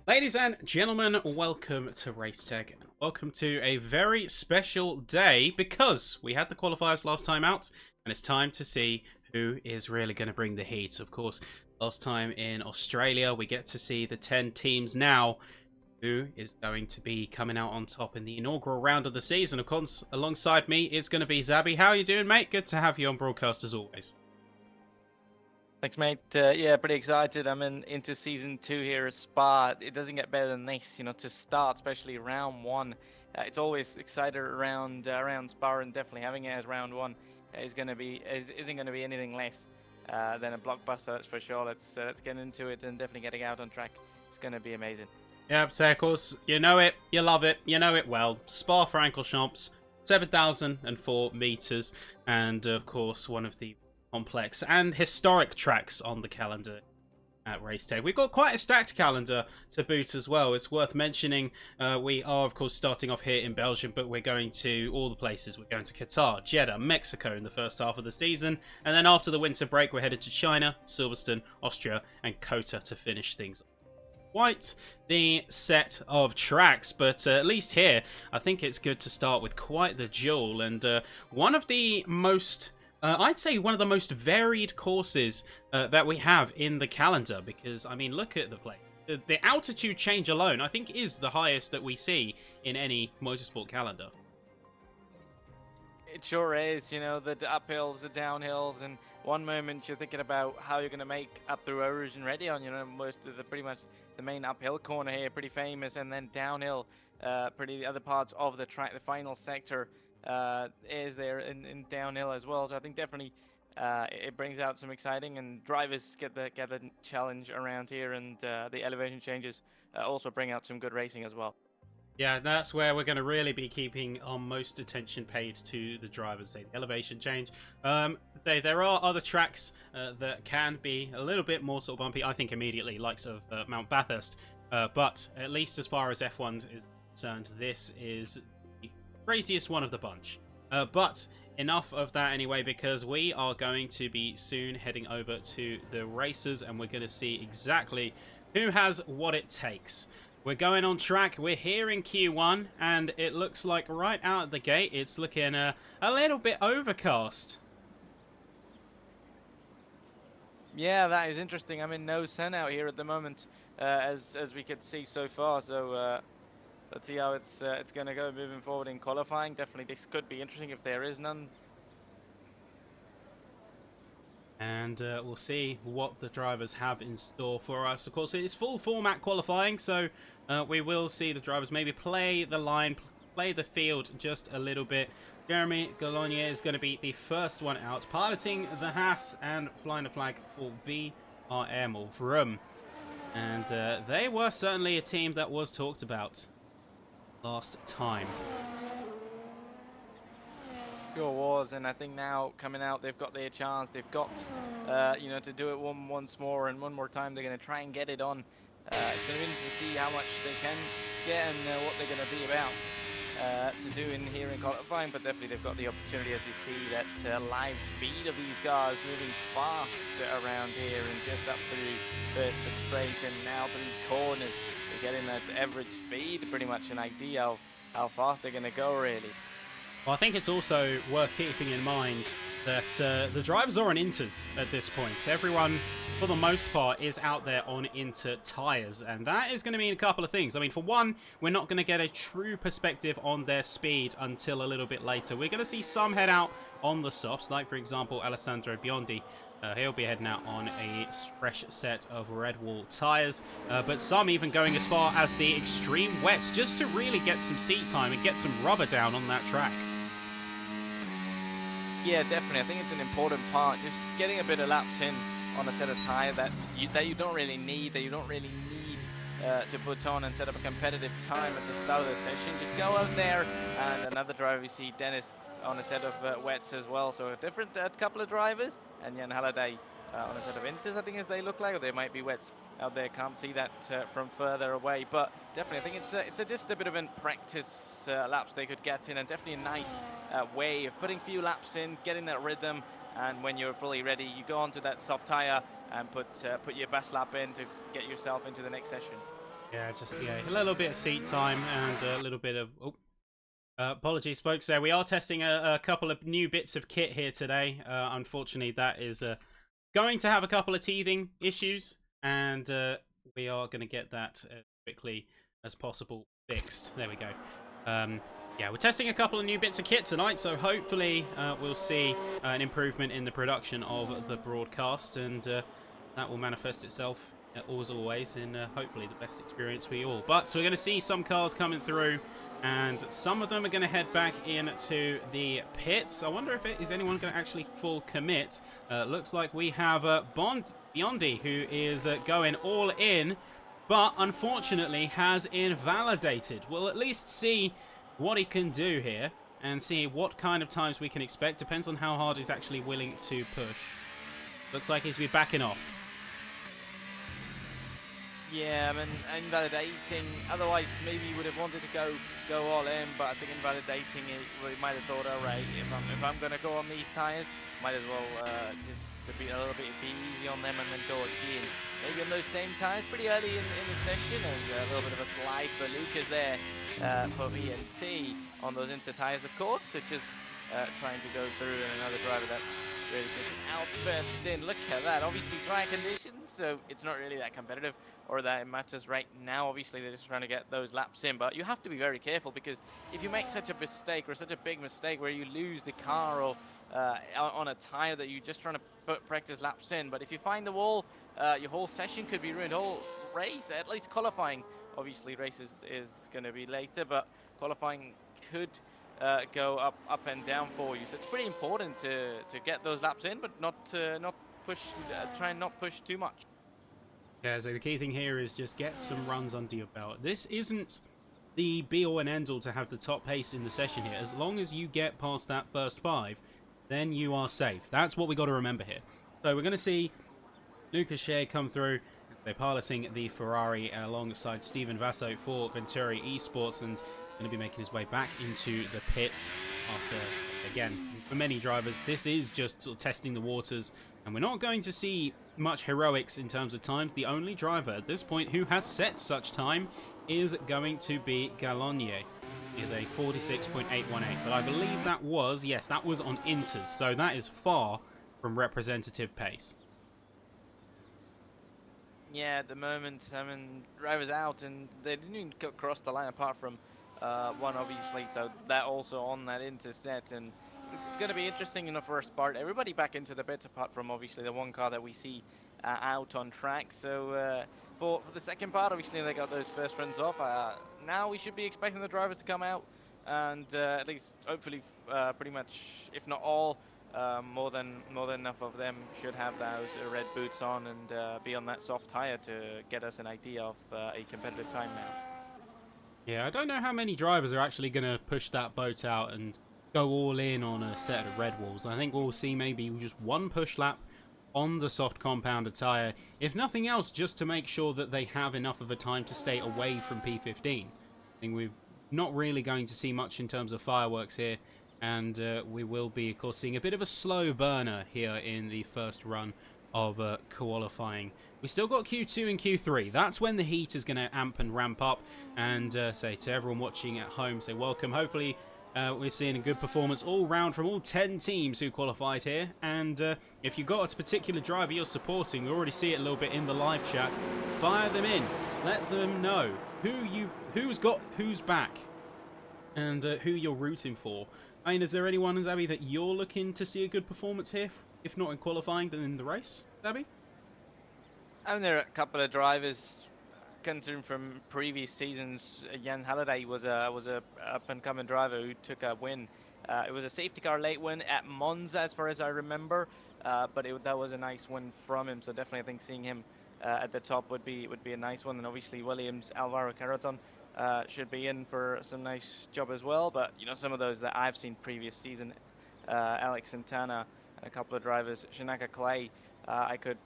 Ladies and gentlemen, welcome to RaceTech. Welcome to a very special day because we had the qualifiers last time out and it's time to see who is really going to bring the heat. Of course, last time in Australia, we get to see the 10 teams now. Who is going to be coming out on top in the inaugural round of the season? Of course, alongside me, it's going to be Zabby. How are you doing, mate? Good to have you on broadcast as always. Thanks, mate. Yeah, pretty excited. I'm into season 2 here at Spa. It doesn't get better than this, to start, especially round 1. It's always excited around Spa, and definitely having it as round 1 isn't going to be anything less than a blockbuster. That's for sure. Let's get into it and definitely getting out on track. It's going to be amazing. Yeah, so of course, you know it, you love it, you know it well. Spa-Francorchamps, 7,004 meters, and of course, one of the complex and historic tracks on the calendar at RaceTech. We've got quite a stacked calendar to boot as well. It's worth mentioning we are, of course, starting off here in Belgium, but we're going to all the places. We're going to Qatar, Jeddah, Mexico in the first half of the season, and then after the winter break, we're headed to China, Silverstone, Austria, and Kota to finish things off. Quite the set of tracks, but at least here, I think it's good to start with quite the duel, and one of the most I'd say one of the most varied courses that we have in the calendar, because, I mean, look at the place. The altitude change alone, I think, is the highest that we see in any motorsport calendar. It sure is, the uphills, the downhills, and one moment you're thinking about how you're going to make up the Rouge and Redion, most of pretty much the main uphill corner here, pretty famous, and then downhill, the other parts of the track, the final sector is there in downhill as well. So I think definitely it brings out some exciting, and drivers get the challenge around here, and the elevation changes also bring out some good racing as well. Yeah, that's where we're going to really be keeping our most attention paid to the drivers, say the elevation change. There are other tracks that can be a little bit more sort of bumpy, I think immediately, likes of Mount Bathurst. But at least as far as F1 is concerned, this is the craziest one of the bunch. But enough of that anyway, because we are going to be soon heading over to the races, and we're going to see exactly who has what it takes. We're going on track. We're here in Q1, and it looks like right out of the gate, it's looking a little bit overcast. Yeah, that is interesting. I'm in no sun out here at the moment, as we could see so far. So let's see how it's going to go moving forward in qualifying. Definitely, this could be interesting if there is none. And we'll see what the drivers have in store for us. Of course, it is full format qualifying, so we will see the drivers maybe play the line, play the field just a little bit. Jeremy Gallonier is going to be the first one out, piloting the Haas and flying the flag for VRM or Vroom. And they were certainly a team that was talked about last time. Sure was, and I think now coming out, they've got their chance. They've got, to do it once more, and one more time. They're going to try and get it on. It's going to be interesting to see how much they can get and what they're going to be about to do in here in qualifying. But definitely, they've got the opportunity, as you see, that live speed of these guys moving fast around here, and just up through first the straight and now through corners. They're getting that average speed, pretty much an idea of how fast they're going to go, really. Well, I think it's also worth keeping in mind that the drivers are on inters at this point. Everyone, for the most part, is out there on inter tyres, and that is going to mean a couple of things. I mean, for one, we're not going to get a true perspective on their speed until a little bit later. We're going to see some head out on the softs, like, for example, Alessandro Biondi. He'll be heading out on a fresh set of red wall tyres, but some even going as far as the extreme wets, just to really get some seat time and get some rubber down on that track. Yeah, definitely. I think it's an important part, just getting a bit of laps in on a set of tyre that you don't really need, to put on and set up a competitive time at the start of the session. Just go out there, and another driver, we see Dennis on a set of wets as well. So a different couple of drivers, and Jan Halliday on a set of inters, I think, as they look like, or they might be wets out there. Can't see that from further away, but definitely I think it's just a bit of a practice laps they could get in, and definitely a nice way of putting a few laps in, getting that rhythm, and when you're fully ready, you go onto that soft tire and put your best lap in to get yourself into the next session. Yeah, just a little bit of seat time and a little bit of. Oh, apologies, folks. There we are testing a couple of new bits of kit here today. Unfortunately, that is going to have a couple of teething issues, and we are going to get that as quickly as possible fixed. There we go. Yeah, we're testing a couple of new bits of kit tonight, so hopefully we'll see an improvement in the production of the broadcast, and that will manifest itself, as always, in hopefully the best experience for you all. But so we're going to see some cars coming through, and some of them are going to head back into the pits. I wonder if is anyone going to actually full commit. Looks like we have Biondi, who is going all in, but unfortunately has invalidated. We'll at least see what he can do here and see what kind of times we can expect. Depends on how hard he's actually willing to push. Looks like he's be backing off. Yeah, I mean, invalidating. Otherwise, maybe he would have wanted to go all in. But I think invalidating it, well, he might have thought, all right, if I'm gonna go on these tires, might as well just to be a little bit easy on them and then go again. Maybe on those same tires pretty early in the session, and a little bit of a slide for Lucas there for VNT on those inter tires, of course. So just trying to go through, and another driver that's really pushing out first in. Look at that. Obviously dry conditions, so it's not really that competitive or that it matters right now. Obviously they're just trying to get those laps in, but you have to be very careful, because if you make such a mistake or such a big mistake where you lose the car or on a tire that you're just trying to practice laps in, but if you find the wall, your whole session could be ruined, whole race, at least qualifying. Obviously race is going to be later, but qualifying could go up and down for you. So it's pretty important to get those laps in, but not push, try and not push too much. Yeah, so the key thing here is just get some runs under your belt. This isn't the be-all and end-all to have the top pace in the session here. As long as you get past that first 5, then you are safe. That's what we got to remember here. So we're going to see Lucas Shea come through. They're piloting the Ferrari alongside Steven Vasso for Venturi Esports, and going to be making his way back into the pits after, again, for many drivers, this is just sort of testing the waters, and we're not going to see much heroics in terms of times. The only driver at this point who has set such time is going to be Gallonier. He is a 46.818, but I believe that was, yes, that was on inters, so that is far from representative pace. Yeah, at the moment, I mean, drivers out, and they didn't even cross the line apart from one, obviously, so that also on that interset, and it's going to be interesting enough for a start. Everybody back into the pits apart from, obviously, the one car that we see out on track. So for the second part, obviously, they got those first runs off. Now we should be expecting the drivers to come out, and at least, hopefully, pretty much, if not all, more than enough of them should have those red boots on and be on that soft tire to get us an idea of a competitive time now. Yeah, I don't know how many drivers are actually going to push that boat out and go all in on a set of red walls. I think we'll see maybe just one push lap on the soft compounder tyre, if nothing else, just to make sure that they have enough of a time to stay away from P15. I think we're not really going to see much in terms of fireworks here, and we will be, of course, seeing a bit of a slow burner here in the first run of qualifying. We still got Q2 and Q3. That's when the heat is going to amp and ramp up. And say to everyone watching at home, say welcome. Hopefully we're seeing a good performance all round from all 10 teams who qualified here. And if you've got a particular driver you're supporting, we already see it a little bit in the live chat, fire them in. Let them know who's back and who you're rooting for. I mean, is there anyone, Zabby, that you're looking to see a good performance here? If not in qualifying, then in the race, Zabby? I mean, there are a couple of drivers, considering from previous seasons. Jan Halliday was a up-and-coming driver who took a win. It was a safety car late win at Monza, as far as I remember, but that was a nice win from him. So definitely, I think seeing him at the top would be a nice one. And obviously, Williams, Alvaro Carreton should be in for some nice job as well. But you know, some of those that I've seen previous season, Alex Santana and a couple of drivers, Shanaka Clay, I could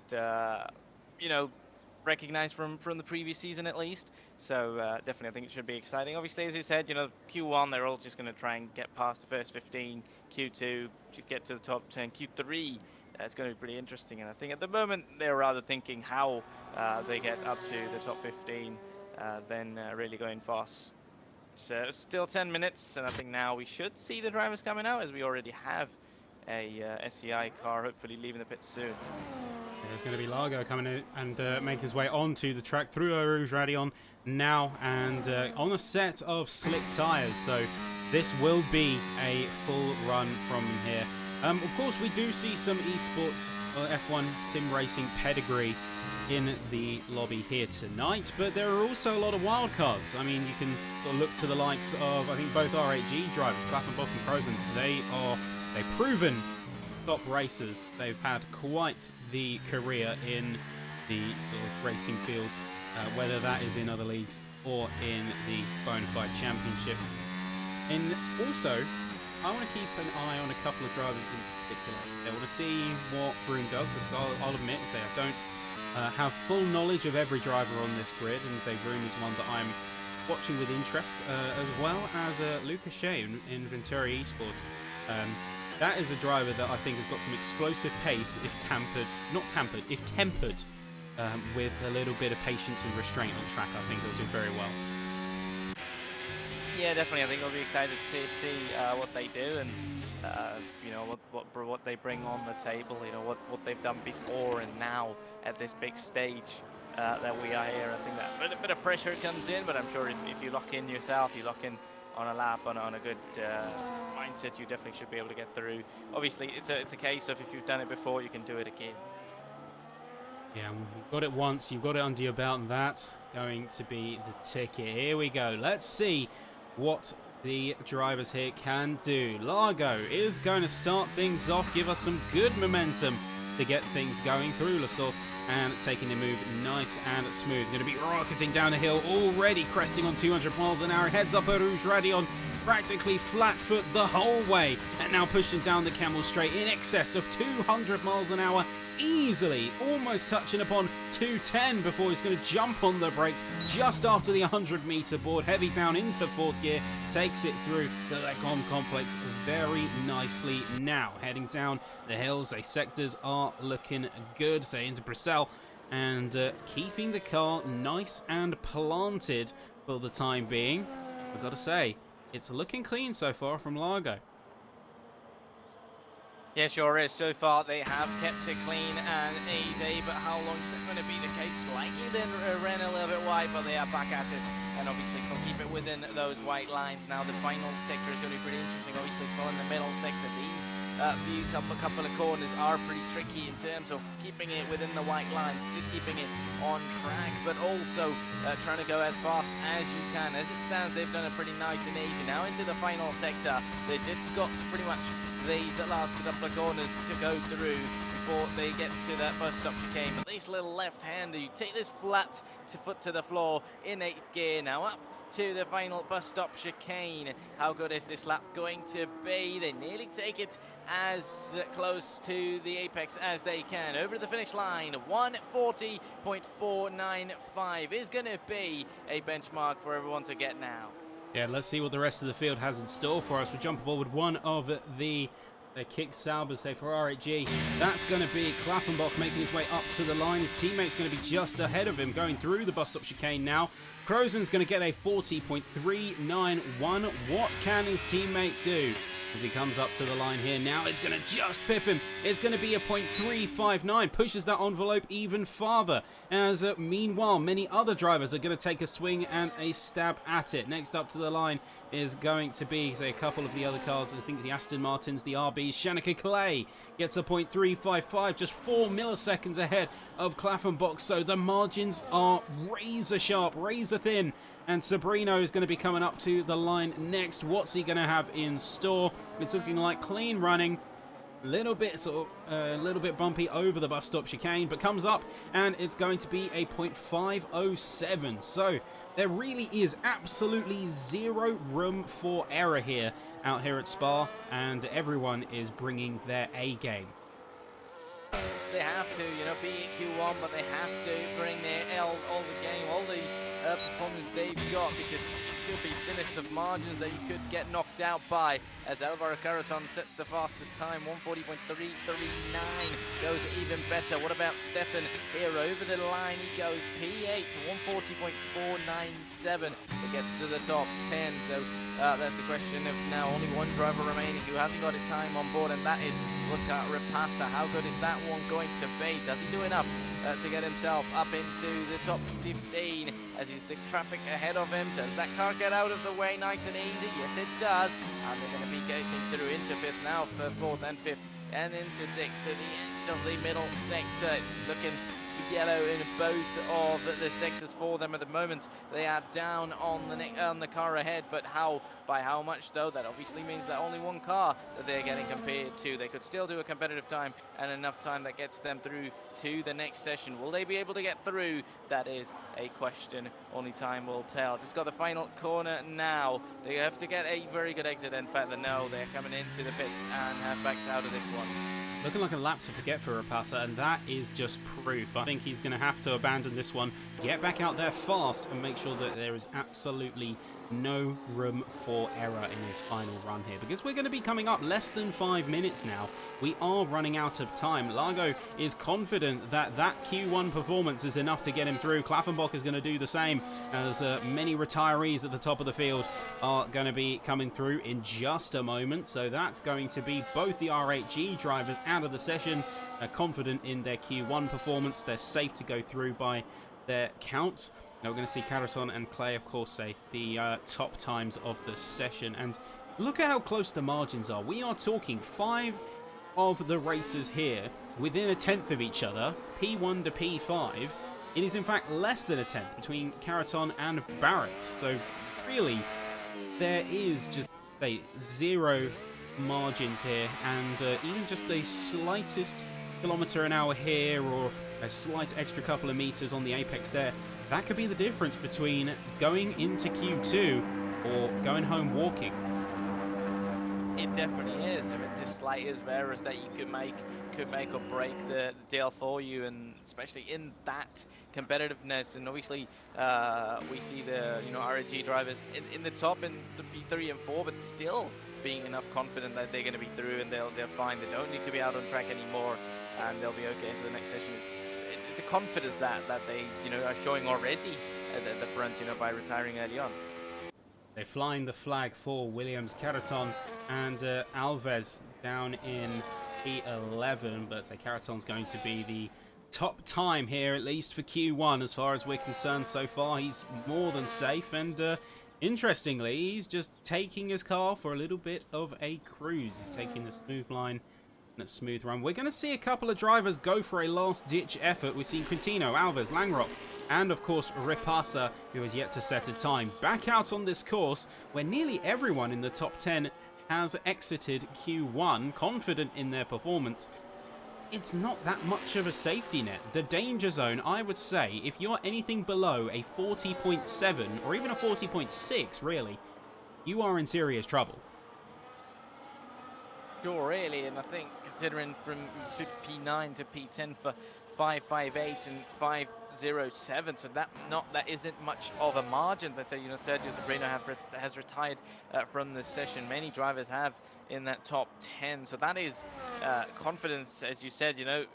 recognize from the previous season at least. So definitely I think it should be exciting. Obviously, as you said, Q1 they're all just going to try and get past the first 15, Q2 to get to the top 10, Q3 it's going to be pretty interesting. And I think at the moment they're rather thinking how they get up to the top 15 than really going fast. So still 10 minutes, and I think now we should see the drivers coming out, as we already have a SCI car hopefully leaving the pit soon. There's going to be Largo coming in and make his way onto the track through Rouge Radion now, and on a set of slick tyres. So this will be a full run from here. Of course, we do see some esports F1 sim racing pedigree in the lobby here tonight, but there are also a lot of wildcards. I mean, you can sort of look to the likes of, I think, both R8G drivers, Klaffenbach and Crozen. They've proven top racers. They've had quite the career in the sort of racing fields, whether that is in other leagues or in the Bonafide Championships. And also, I want to keep an eye on a couple of drivers in particular. I want to see what Broom does, because I'll admit and say I don't have full knowledge of every driver on this grid, and say Broom is one that I'm watching with interest, as well as Lucas Shea in Venturi Esports. That is a driver that I think has got some explosive pace if tempered with a little bit of patience and restraint on track. I think he'll do very well. Yeah, definitely. I think I'll be excited to see what they do, and you know, what they bring on the table. You know, what they've done before and now at this big stage that we are here. I think that a bit of pressure comes in, but I'm sure if you lock in yourself, you lock in on a lap, on a good mindset, you definitely should be able to get through. Obviously, it's a case of if you've done it before, you can do it again. Yeah, you've got it once, you've got it under your belt, and that's going to be the ticket. Here we go. Let's see what the drivers here can do. Largo is going to start things off, give us some good momentum to get things going through La Source, and taking the move nice and smooth. Going to be rocketing down the hill, already cresting on 200 miles an hour. Heads up at Rouge Radion, practically flat foot the whole way, and now pushing down the Camel Straight in excess of 200 miles an hour, easily, almost touching upon 210 before he's going to jump on the brakes just after the 100-meter board. Heavy down into fourth gear, takes it through the Lecom complex very nicely. Now heading down the hills, the sectors are looking good, say into Bruxelles, and keeping the car nice and planted for the time being. I've got to say, it's looking clean so far from Largo. Yeah, sure is. So far, they have kept it clean and easy, but how long is that going to be the case? Slightly then ran a little bit wide, but they are back at it, and obviously still keep it within those white lines. Now, the final sector is going to be pretty interesting. Obviously, still in the middle sector. These couple of corners are pretty tricky in terms of keeping it within the white lines, just keeping it on track, but also trying to go as fast as you can. As it stands, they've done it pretty nice and easy. Now into the final sector, they just got to pretty much these last couple of corners to go through before they get to that bus stop chicane. But this little left-hander, you take this flat to foot to the floor in 8th gear. Now up to the final bus stop chicane. How good is this lap going to be? They nearly take it as close to the apex as they can. Over the finish line, 140.495 is going to be a benchmark for everyone to get now. Yeah, let's see what the rest of the field has in store for us. We jump aboard with one of the kick Saubers, say, for R8G. That's going to be Klaffenbach making his way up to the line. His teammate's going to be just ahead of him, going through the bus stop chicane now. Crozen's going to get a 40.391. What can his teammate do? As he comes up to the line here now, it's going to just pip him. It's going to be a 0.359. Pushes that envelope even farther. As meanwhile, many other drivers are going to take a swing and a stab at it. Next up to the line is going to be, say, a couple of the other cars. I think the Aston Martins, the RBs. Shanika Clay gets a 0.355, just 4 milliseconds ahead of Klaffenbach. So the margins are razor sharp, razor thin. And Sabrino is going to be coming up to the line next. What's he going to have in store? It's looking like clean running. A little bit bumpy over the bus stop chicane, but comes up and it's going to be a 0.507. So there really is absolutely zero room for error here out here at Spa, and everyone is bringing their A game. They have to, be in Q1, but they have to bring their all the game, all the performance they've got, because it could be thinnest of margins that you could get knocked out by, as Alvaro Carreton sets the fastest time. 140.339 goes even better. What about Stefan here over the line? He goes P8, 140.497. It gets to the top 10. So that's a question of now only one driver remaining who hasn't got a time on board, and that is Luca Rapassa. How good is that one going to be? Does he do enough to get himself up into the top 15 as he's the traffic ahead of him? Does that car get out of the way nice and easy? Yes, it does. And they're going to be getting through into 5th now for 4th and 5th, and into 6th at the end of the middle sector. It's looking yellow in both of the sectors for them at the moment. They are down on the car ahead, but by how much though? That obviously means that only one car that they're getting compared to. They could still do a competitive time, and enough time that gets them through to the next session. Will they be able to get through? That is a question only time will tell. Just got the final corner now. They have to get a very good exit. In fact, no, they're coming into the pits and have backed out of this one. Looking like a lap to forget for Rapassa, and that is just proof. I think he's going to have to abandon this one, get back out there fast, and make sure that there is absolutely no room for error in his final run here, because we're going to be coming up less than 5 minutes now. We are running out of time. Largo is confident that that Q1 performance is enough to get him through. Klaffenbach is going to do the same, as many retirees at the top of the field are going to be coming through in just a moment. So that's going to be both the R8G drivers out of the session, confident in their Q1 performance. They're safe to go through by their count. Now we're going to see Carreton and Clay, of course, say the top times of the session. And look at how close the margins are. We are talking 5 of the racers here within a tenth of each other, P1 to P5. It is in fact less than a tenth between Carreton and Barrett. So really, there is just say 0 margins here, and even just the slightest kilometre an hour here, or a slight extra couple of meters on the apex there, that could be the difference between going into Q2 or going home walking. It definitely is. I mean, just slightest errors that you could make or break the deal for you, and especially in that competitiveness. And obviously, we see the RAG drivers in the top in the P3 and 4, but still being enough confident that they're going to be through and they're fine. They don't need to be out on track anymore, and they'll be okay into the next session. It's a confidence that they are showing already at the front, by retiring early on. They're flying the flag for Williams, Carreton, and Alves down in P11, but Carreton's going to be the top time here, at least for Q1, as far as we're concerned so far. He's more than safe, and interestingly, he's just taking his car for a little bit of a cruise. He's taking the smooth line and a smooth run. We're going to see a couple of drivers go for a last-ditch effort. We've seen Quintino, Alves, Langrock, and of course Rapassa, who has yet to set a time, back out on this course where nearly everyone in the top 10 has exited Q1, confident in their performance. It's not that much of a safety net. The danger zone, I would say, if you're anything below a 40.7 or even a 40.6, really, you are in serious trouble. Sure, really, and I think considering from P9 to P10 for 558 and 507, so that isn't much of a margin. Let's say Sergio Sabrino has retired from this session. Many drivers have in that top 10, so that is confidence, as you said. It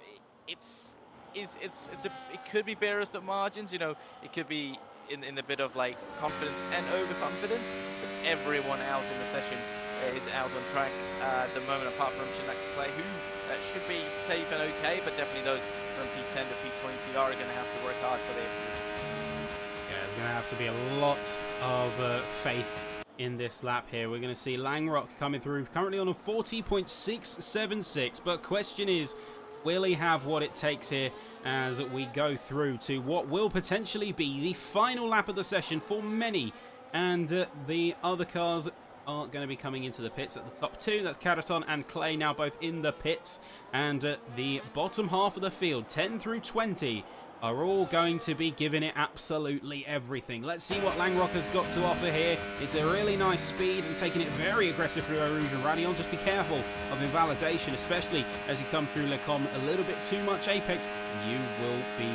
could be barest of margins. It could be in the bit of like confidence and overconfidence, but everyone else in the session is out on track at the moment, apart from Shinak Clay, who should be safe and okay, but definitely those from P10 to P20 are going to have to work hard for their position. Yeah, there's going to have to be a lot of faith in this lap here. We're going to see Langrock coming through, currently on a 40.676, but question is, will he have what it takes here as we go through to what will potentially be the final lap of the session for many, and the other cars are going to be coming into the pits at the top 2. That's Carreton and Clay now both in the pits, and the bottom half of the field, 10 through 20, are all going to be giving it absolutely everything. Let's see what Langrock has got to offer here. It's a really nice speed and taking it very aggressive through Rouge and Radion. Just be careful of invalidation, especially as you come through Le Com a little bit too much apex. You will be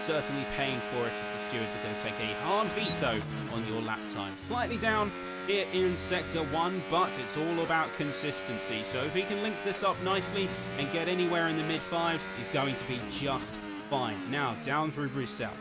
certainly paying for it as the stewards are going to take a hard veto on your lap time. Slightly down here in Sector 1, but it's all about consistency. So if he can link this up nicely and get anywhere in the mid-5s, he's going to be just fine. Now, down through Bruxelles.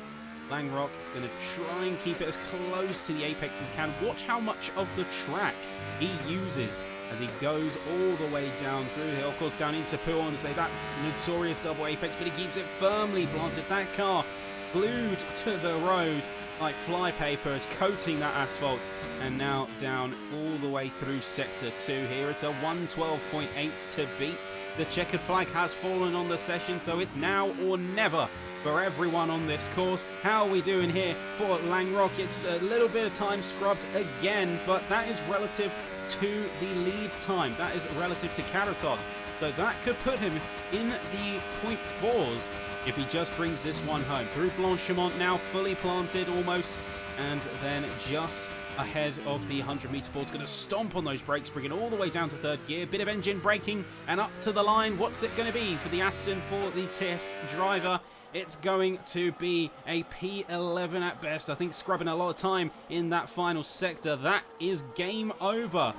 Langrock is going to try and keep it as close to the apex as he can. Watch how much of the track he uses as he goes all the way down through here. Of course, down into Pouon, say that notorious double apex, but he keeps it firmly planted. That car glued to the road like flypaper is coating that asphalt, and now down all the way through Sector 2 here. It's a 112.8 to beat. The checkered flag has fallen on the session, so it's now or never for everyone on this course. How are we doing here for Langrock? It's a little bit of time scrubbed again, but that is relative to the lead time. That is relative to Caraton. So that could put him in the 0.4s if he just brings this one home. Through Blanchimont now fully planted almost, and then just ahead of the 100-meter board. It's going to stomp on those brakes, bring it all the way down to third gear. Bit of engine braking and up to the line. What's it going to be for the Aston, for the TS driver? It's going to be a P11 at best. I think scrubbing a lot of time in that final sector. That is game over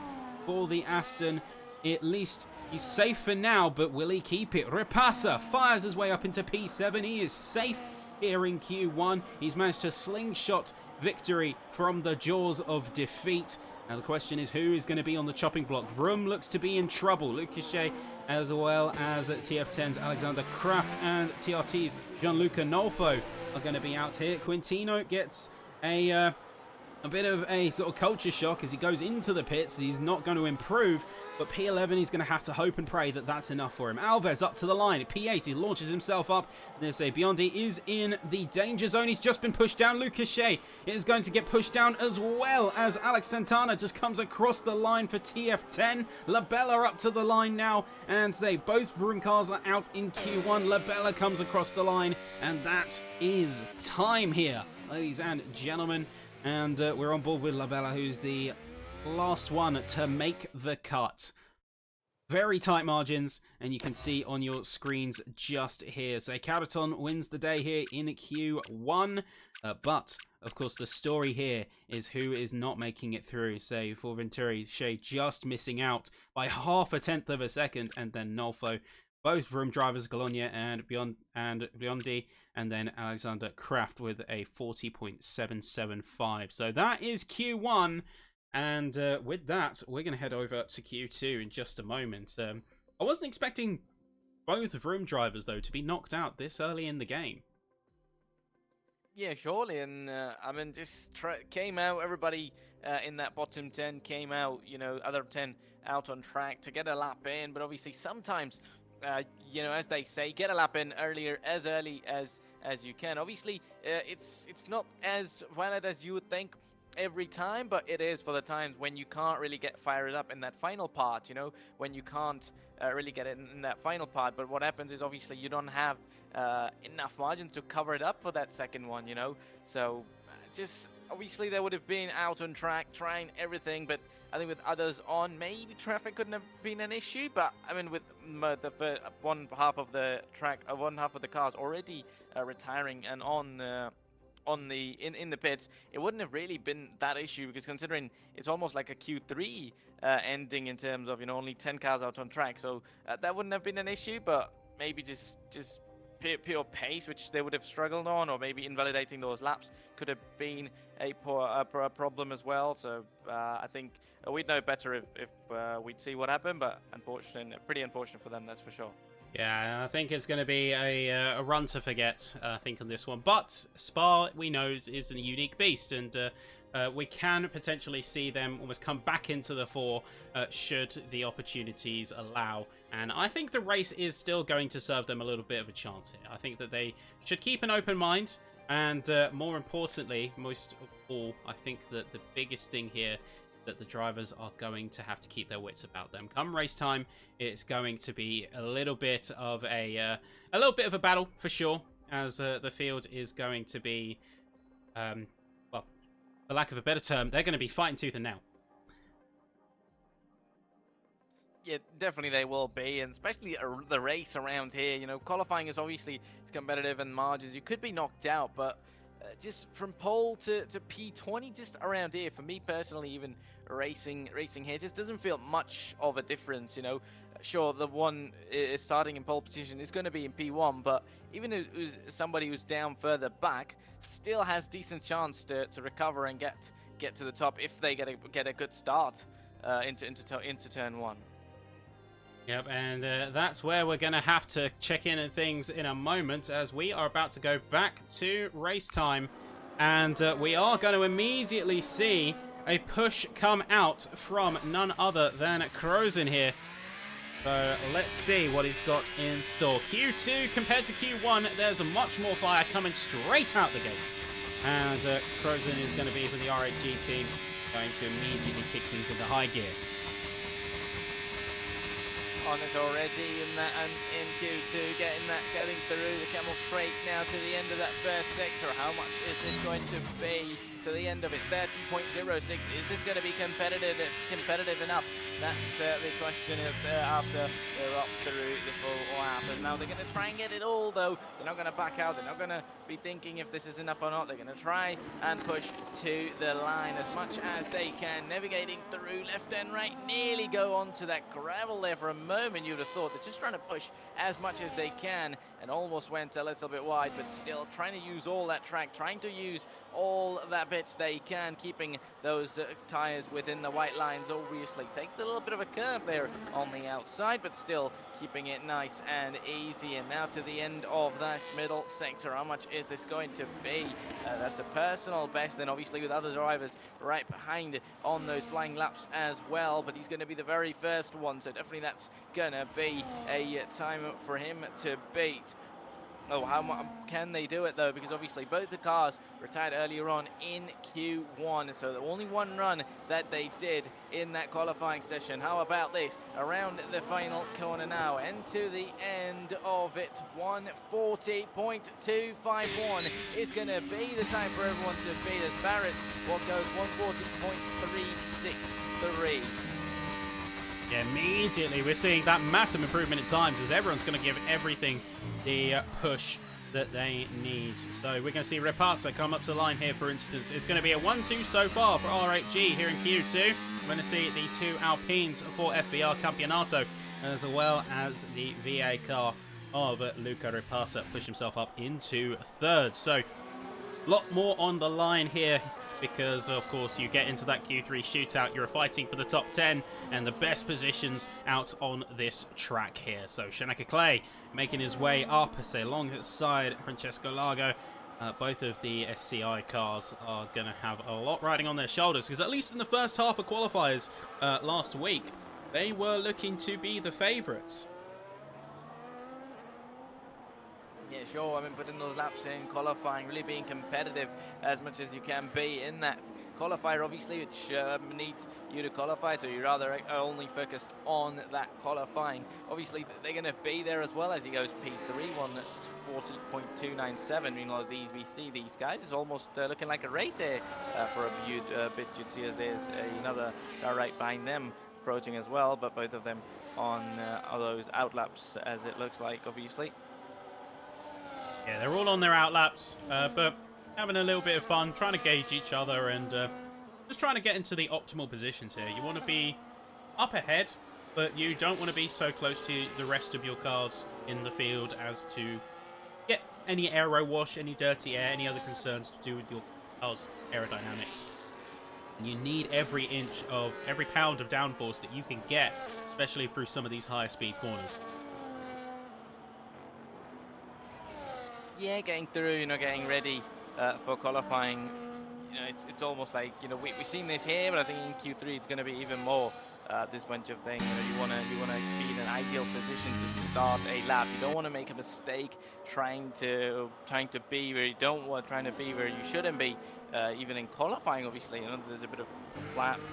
for the Aston. At least he's safe for now, but will he keep it? Repassa fires his way up into P7. He is safe here in Q1. He's managed to slingshot victory from the jaws of defeat. Now the question is, who is going to be on the chopping block? Vroom looks to be in trouble. Luc Cachet, as well as TF10's Alexander Kraft and TRT's Gianluca Nolfo are going to be out here. Quintino gets a bit of a sort of culture shock as he goes into the pits. He's not going to improve, but P11, he's going to have to hope and pray that that's enough for him. Alves up to the line. P8, he launches himself up. They say Biondi is in the danger zone. He's just been pushed down. Luc Cachet is going to get pushed down, as well as Alex Santana just comes across the line for TF10. Labella up to the line now, and say both Vroom cars are out in Q1. Labella comes across the line, and that is time here, ladies and gentlemen. And we're on board with Labella, who's the last one to make the cut. Very tight margins, and you can see on your screens just here. So Caraton wins the day here in Q1. But, of course, the story here is who is not making it through. Say, for Venturi, Shea just missing out by 0.5 of a second, and then Nolfo. Both Vroom drivers, Galonia and Biondi, and then Alexander Kraft with a 40.775. So that is Q1, and with that, we're going to head over to Q2 in just a moment. I wasn't expecting both Vroom drivers, though, to be knocked out this early in the game. Yeah, surely, and I mean, just came out, everybody in that bottom 10 came out, you know, other 10 out on track to get a lap in, but obviously sometimes you know, as they say, get a lap in earlier, as early as you can. Obviously, it's not as valid as you would think every time, but it is for the times when you can't really get fired up in that final part, you know, when you can't really get it in that final part. But what happens is, obviously, you don't have enough margin to cover it up for that second one, you know. So just obviously they would have been out on track trying everything, but I think with others on, maybe traffic couldn't have been an issue. But I mean, with the one half of the track, one half of the cars already retiring and in the pits, it wouldn't have really been that issue, because considering it's almost like a Q3 ending in terms of, you know, only 10 cars out on track, so that wouldn't have been an issue. But maybe just pure pace, which they would have struggled on, or maybe invalidating those laps could have been a problem as well. So I think we'd know better if we'd see what happened, but pretty unfortunate for them, that's for sure. Yeah, I think it's going to be a run to forget, I think, on this one. But Spa, we know, is a unique beast, and we can potentially see them almost come back into the fore should the opportunities allow. And I think the race is still going to serve them a little bit of a chance here. I think that they should keep an open mind, and more importantly, most of all, I think that the biggest thing here that the drivers are going to have to keep their wits about them. Come race time, it's going to be a little bit of a battle for sure, as the field is going to be, well, for lack of a better term, they're going to be fighting tooth and nail. Yeah, definitely they will be, and especially the race around here. You know, qualifying is obviously it's competitive and margins. You could be knocked out, but just from pole to P20, just around here, for me personally, even racing here just doesn't feel much of a difference. You know, sure, the one is starting in pole position is going to be in P1, but even who's somebody who's down further back still has decent chance to recover and get to the top if they get a good start into turn one. Yep, and that's where we're going to have to check in on things in a moment, as we are about to go back to race time. And we are going to immediately see a push come out from none other than Krozen here. So let's see what he's got in store. Q2 compared to Q1, there's a much more fire coming straight out the gate. And Krozen is going to be for the RHG team, going to immediately kick things into high gear. On it already and in Q2, getting through the camel straight now to the end of that first sector. How much is this going to be to the end of it? 30.06. Is this going to be competitive enough? That's the question after they're up through the full lap. And now they're going to try and get it all, though. They're not going to back out. They're not going to be thinking if this is enough or not. They're going to try and push to the line as much as they can, navigating through left and right. Nearly go onto that gravel there for a moment. You'd have thought they're just trying to push as much as they can, and almost went a little bit wide, but still trying to use all that track, trying to use all that bits they can, keeping those tires within the white lines. Obviously takes a little bit of a curve there on the outside, but still keeping it nice and easy. And now to the end of this middle sector, how much is this going to be? That's a personal best, then obviously with other drivers right behind on those flying laps as well, but he's going to be the very first one, so definitely that's going to be a time for him to beat. Oh, how can they do it though? Because obviously both the cars retired earlier on in Q1, so the only one run that they did in that qualifying session. How about this? Around the final corner now, and to the end of it, 140.251 is going to be the time for everyone to beat as Barrett. What goes 140.363. Yeah, immediately we're seeing that massive improvement at times, as everyone's going to give everything the push that they need. So we're going to see Repasa come up to the line here, for instance. It's going to be a 1-2 so far for RHG here in Q2. We're going to see the two Alpines for FBR Campeonato, as well as the VA car of Luca Repasa push himself up into third. So a lot more on the line here, because of course you get into that Q3 shootout, you're fighting for the top 10 and the best positions out on this track here. So Shanaka Clay making his way up, say alongside Francesco Largo. Both of the SCI cars are going to have a lot riding on their shoulders, because at least in the first half of qualifiers last week, they were looking to be the favourites. Yeah, sure. I mean, putting those laps in, qualifying, really being competitive as much as you can be in that qualifier, obviously, which needs you to qualify, so you're rather only focused on that qualifying. Obviously, they're going to be there as well as he goes P3, one that's 40.297. Meanwhile, we see these guys, it's almost looking like a race here for a bit. You'd see as there's another car right behind them approaching as well, but both of them on those outlaps, as it looks like, obviously. Yeah, they're all on their outlaps, but having a little bit of fun, trying to gauge each other, and just trying to get into the optimal positions here. You want to be up ahead, but you don't want to be so close to the rest of your cars in the field as to get any aero wash, any dirty air, any other concerns to do with your car's aerodynamics. And you need every inch of, every pound of downforce that you can get, especially through some of these higher speed corners. Yeah, getting through, getting ready for qualifying. It's almost like, we've seen this here, but I think in Q3 it's going to be even more this bunch of things. You want to be in an ideal position to start a lap. You don't want to make a mistake trying to be where you don't want, trying to be where you shouldn't be. Even in qualifying, obviously, there's a bit of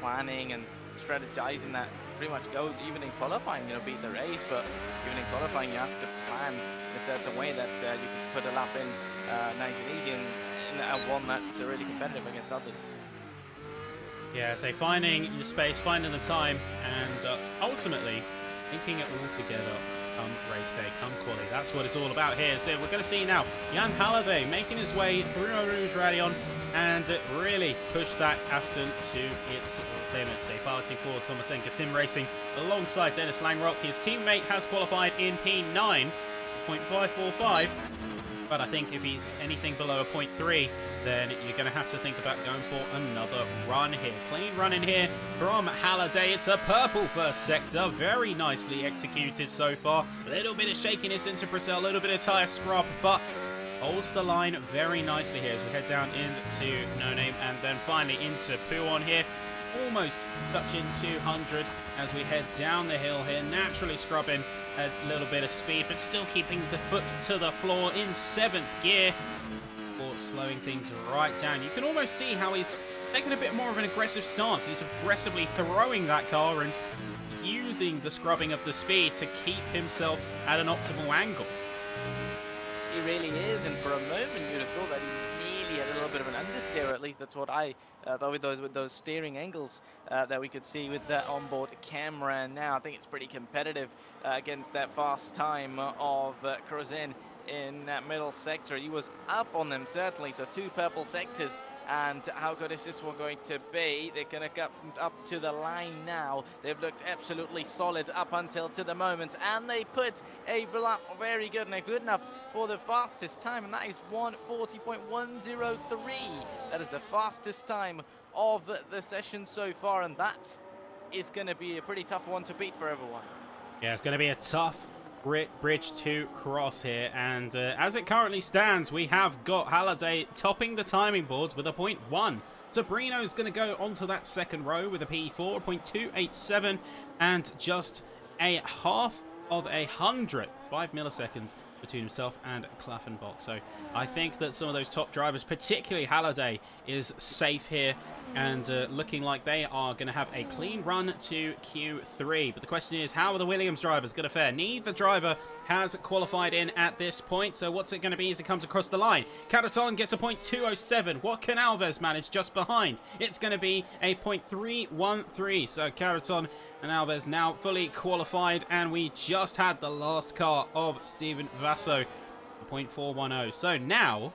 planning and strategizing that pretty much goes even in qualifying. Beat the race, but even in qualifying, you have to plan in a certain way that you can put a lap in nice and easy, and one that's really competitive against others. Yeah, so finding your space, finding the time, and ultimately linking it all together come race day, come quali. That's what it's all about here. So we're going to see now Jan Halliday making his way through Rouge Radion and really push that Aston to its limits. A piloting for Tomasenko Sim Racing alongside Dennis Langrock. His teammate has qualified in P9, 0.545. But I think if he's anything below a 0.3, then you're going to have to think about going for another run here. Clean run in here from Halliday. It's a purple first sector. Very nicely executed so far. A little bit of shakiness into Brazil, a little bit of tyre scrub, but holds the line very nicely here as we head down into No Name and then finally into Puon here. Almost touching 200 as we head down the hill here, naturally scrubbing a little bit of speed, but still keeping the foot to the floor in 7th gear, or slowing things right down. You can almost see how he's taking a bit more of an aggressive stance. He's aggressively throwing that car and using the scrubbing of the speed to keep himself at an optimal angle. He really is, and for a moment you'd have thought that he nearly had a little bit of an understeer. At least that's what I thought with those steering angles that we could see with that onboard camera. And now I think it's pretty competitive against that fast time of Crozin in that middle sector. He was up on them certainly, so 2 purple sectors. And how good is this one going to be? They're going to get up to the line now. They've looked absolutely solid up until to the moment, and they put a lap very good, and they're good enough for the fastest time, and that is 1:40.103. That is the fastest time of the session so far, and that is going to be a pretty tough one to beat for everyone. Yeah, it's going to be a tough bridge to cross here, and as it currently stands, we have got Halliday topping the timing boards with a 0.1. Sabrino's going to go onto that second row with a P4, 0.287, and just a half of a hundredth, 5 milliseconds between himself and Klaffenbach. So I think that some of those top drivers, particularly Halliday, is safe here and looking like they are going to have a clean run to Q3. But the question is, how are the Williams drivers going to fare? Neither driver has qualified in at this point, so what's it going to be as it comes across the line? Caraton gets a 0.207. What can Alves manage just behind? It's going to be a 0.313. So Caraton and Alves now fully qualified, and we just had the last car of Steven Vasso, 0.410. So now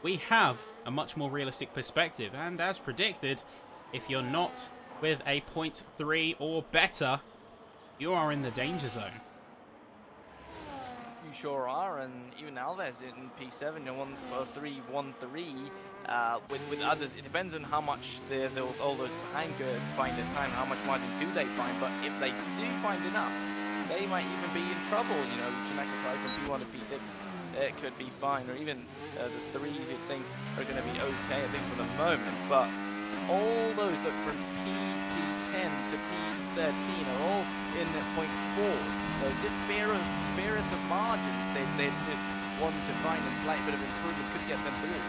we have a much more realistic perspective, and as predicted, if you're not with a 0.3 or better, you are in the danger zone. You sure are, and even Alves in P7, you're 1:313. With others, it depends on how much all those behind find the time, how much margin do they find, but if they do find enough, they might even be in trouble. You know, Schumacher Pride from P1 to P6, it could be fine, or even the 3s you think are going to be okay, I think, for the moment, but all those that from P10 to P13 are all in the 0.4s, so just barest of margins, they just want to find a slight bit of improvement could get them through.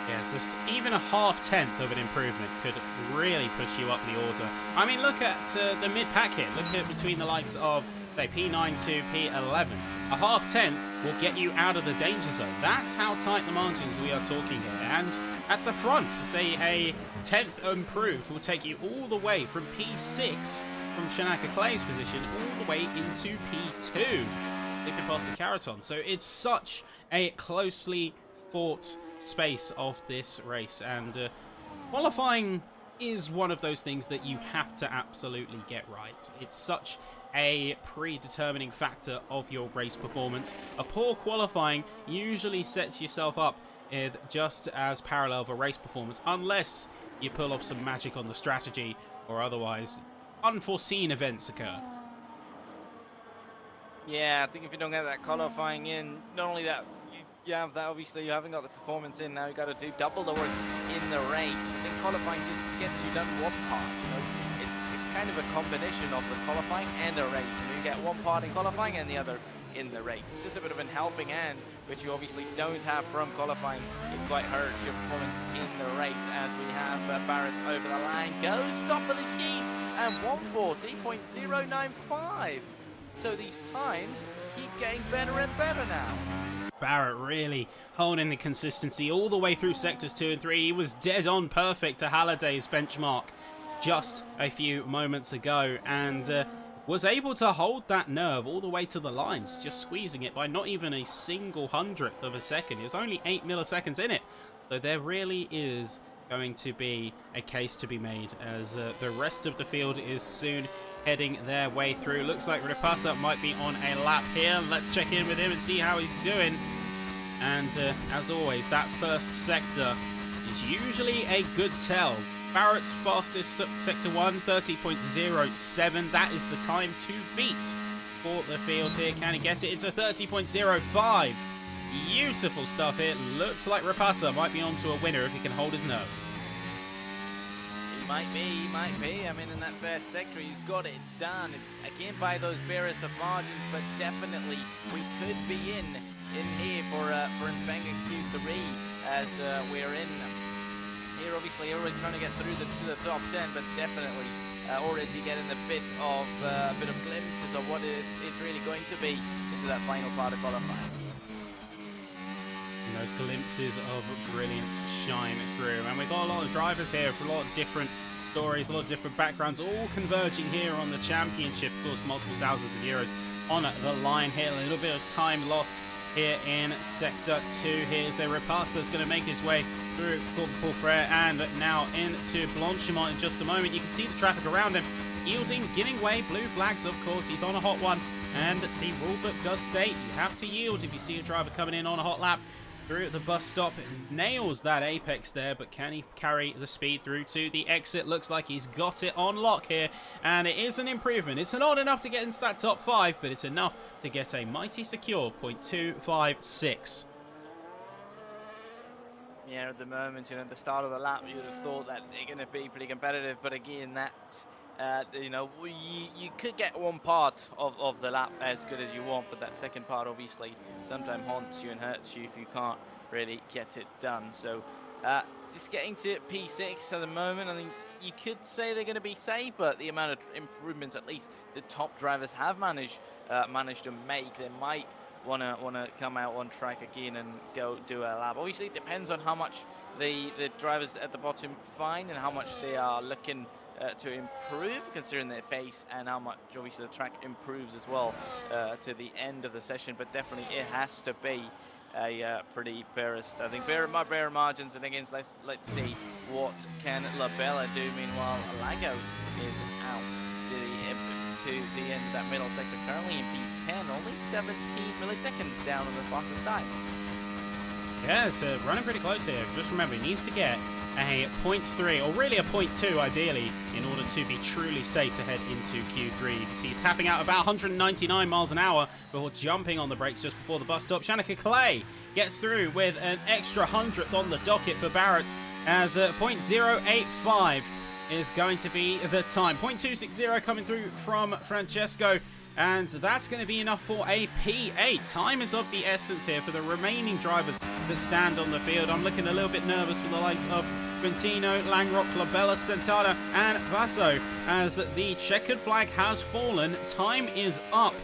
Yeah, just even a half-tenth of an improvement could really push you up the order. I mean, look at the mid-pack here. Look at between the likes of, say, P9 to P11. A half-tenth will get you out of the danger zone. That's how tight the margins we are talking here. And at the front, say a tenth improved will take you all the way from P6, from Shanaka Clay's position, all the way into P2, leaping past the Caraton. So it's such a closely fought space of this race, and qualifying is one of those things that you have to absolutely get right. It's such a predetermining factor of your race performance. A poor qualifying usually sets yourself up with just as parallel of a race performance, unless you pull off some magic on the strategy or otherwise unforeseen events occur. Yeah, I think if you don't get that qualifying in, not only that, you have that, obviously you haven't got the performance in, now you got to do double the work in the race. I think qualifying just gets you done one part, you know. It's kind of a combination of the qualifying and the race. You know, you get one part in qualifying and the other in the race. It's just a bit of a helping hand, which you obviously don't have from qualifying. It quite hurts your performance in the race, as we have Barrett over the line, goes top of the sheet, and 1:40.095. So these times keep getting better and better now. Barrett really holding the consistency all the way through sectors 2 and 3. He was dead on perfect to Halliday's benchmark just a few moments ago, and was able to hold that nerve all the way to the lines, just squeezing it by not even a single hundredth of a second. It was only 8 milliseconds in it. So there really is going to be a case to be made as the rest of the field is soon heading their way through. Looks like Rapasa might be on a lap here. Let's check in with him and see how he's doing. And as always, that first sector is usually a good tell. Barrett's fastest sector 1, 30.07. That is the time to beat for the field here. Can he get it? It's a 30.05. Beautiful stuff here. Looks like Rapasa might be onto a winner if he can hold his nerve. He might be. I mean, in that first sector, he's got it done. It's again by those barest of margins, but definitely we could be in here for Mbenga Q3 as we're in here. Obviously, already trying to get through to the top 10, but definitely already getting a bit of glimpses of what it's really going to be into that final part of qualifying. And those glimpses of brilliance shine through. And we've got a lot of drivers here for a lot of different stories, a lot of different backgrounds, all converging here on the championship. Of course, multiple thousands of euros on the line here. A little bit of time lost here in Sector 2. Here's a Rapasa's going to make his way through Paul Frere and now into Blanchimont in just a moment. You can see the traffic around him yielding, giving way. Blue flags, of course. He's on a hot one. And the rulebook does state you have to yield if you see a driver coming in on a hot lap. Through at the bus stop, nails that apex there, but can he carry the speed through to the exit? Looks like he's got it on lock here, and it is an improvement. It's not enough to get into that top 5, but it's enough to get a mighty secure 0.256. Yeah, at the moment, you know, at the start of the lap, you would have thought that they're going to be pretty competitive, but again, that you know, you could get one part of the lap as good as you want, but that second part obviously sometimes haunts you and hurts you if you can't really get it done. So just getting to P6 at the moment, I think you could say they're going to be safe, but the amount of improvements at least the top drivers have managed to make, they might want to come out on track again and go do a lap. Obviously it depends on how much the drivers at the bottom find and how much they are looking to improve, considering their pace, and how much obviously the track improves as well to the end of the session. But definitely it has to be a pretty barest. I think bare margins, and again, let's see what can Labella do. Meanwhile, Lago is out to the end of that middle sector, currently in P10, only 17 milliseconds down on the fastest time. Yeah, it's running pretty close here. Just remember, he needs to get a 0.3 or really a 0.2 ideally in order to be truly safe to head into Q3. You can see he's tapping out about 199 miles an hour before jumping on the brakes just before the bus stop. Shanika Clay gets through with an extra hundredth on the docket for Barrett as 0.085 is going to be the time. 0.260 coming through from Francesco, and that's going to be enough for a P8. Time is of the essence here for the remaining drivers that stand on the field. I'm looking a little bit nervous for the likes of Quintino, Langrock, Labella, Santana, and Vaso as the checkered flag has fallen. Time is up.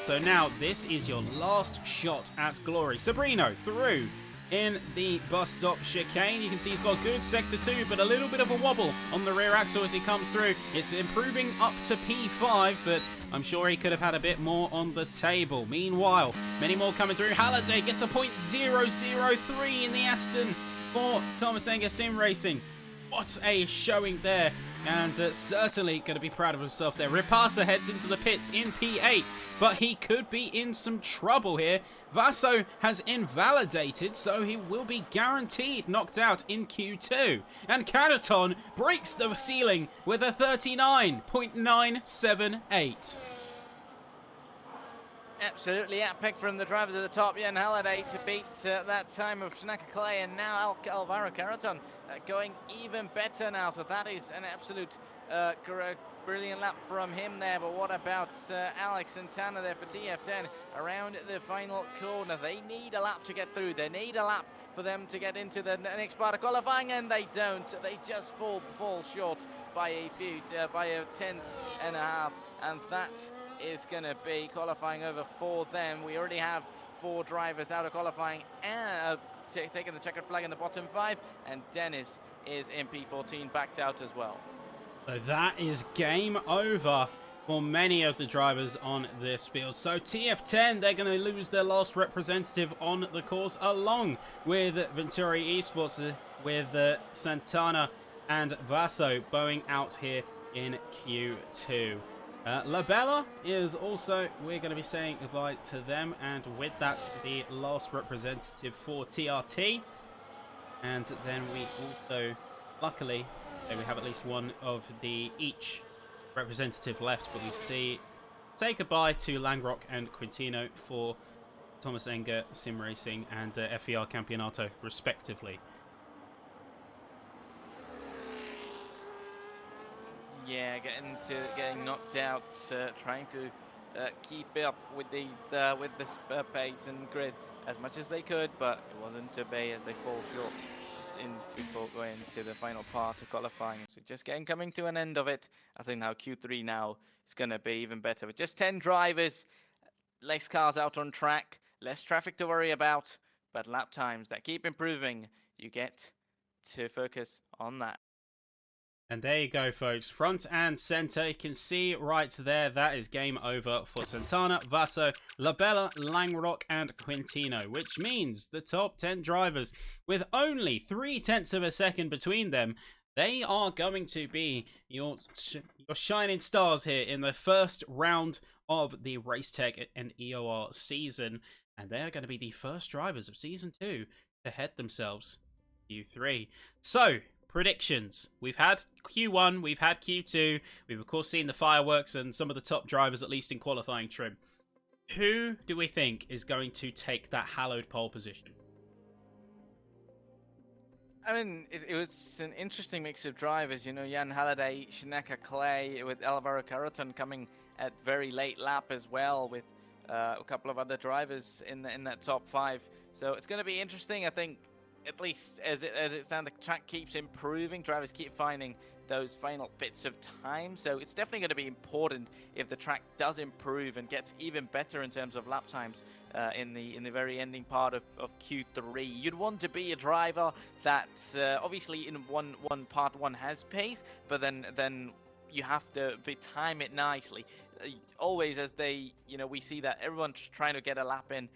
So now this is your last shot at glory. Sabrino through in the bus stop chicane. You can see he's got good sector 2, but a little bit of a wobble on the rear axle as he comes through. It's improving up to P5, but I'm sure he could have had a bit more on the table. Meanwhile, many more coming through. Halliday gets a 0.003 in the Aston for Thomas Enger Sim Racing. What a showing there, and certainly going to be proud of himself there. Rapasa heads into the pits in P8, but he could be in some trouble here. Vaso has invalidated, so he will be guaranteed knocked out in Q2. And Canaton breaks the ceiling with a 39.978. Absolutely epic from the drivers at the top. Jan Halliday to beat that time of Shanaka Clay, and now Alvaro Caraton going even better now. So that is an absolute brilliant lap from him there. But what about Alex Santana there for TF10 around the final corner? They need a lap to get through. They need a lap for them to get into the next part of qualifying, and they don't. They just fall short by a few, by a 10 and a half, and that is going to be qualifying over for them. We already have 4 drivers out of qualifying and taking the checkered flag in the bottom 5, and Dennis is in P14 backed out as well. So that is game over for many of the drivers on this field. So TF10, they're going to lose their last representative on the course, along with Venturi Esports, with Santana and Vaso bowing out here in Q2. Labella is also, we're going to be saying goodbye to them, and with that, the last representative for TRT. And then we also, luckily, we have at least one of the each representative left, but we say goodbye to Langrock and Quintino for Thomas Enger Sim Racing and FER Campeonato, respectively. Yeah, getting knocked out, trying to keep up with the pace and grid as much as they could, but it wasn't to be as they fall short before going to the final part of qualifying. So just coming to an end of it. I think now Q3 now is going to be even better with just 10 drivers, less cars out on track, less traffic to worry about, but lap times that keep improving. You get to focus on that. And there you go, folks. Front and center. You can see right there, that is game over for Santana, Vaso, Labella, Langrock, and Quintino, which means the top 10 drivers, with only 0.3 of a second between them, they are going to be your shining stars here in the first round of the RaceTech and EOR season. And they are going to be the first drivers of Season 2 to head themselves Q3. So, predictions. We've had Q1, we've had Q2, we've of course seen the fireworks and some of the top drivers, at least in qualifying trim. Who do we think is going to take that hallowed pole position? I mean, it was an interesting mix of drivers, you know, Jan Halliday, Shineka Clay, with Alvaro Carreton coming at very late lap as well, with a couple of other drivers in that top 5. So it's going to be interesting, I think. At least as it stands, the track keeps improving. Drivers keep finding those final bits of time. So it's definitely going to be important if the track does improve and gets even better in terms of lap times in the very ending part of Q3. You'd want to be a driver that obviously in one part one has pace, but then you have to time it nicely. Always as we see that everyone's trying to get a lap in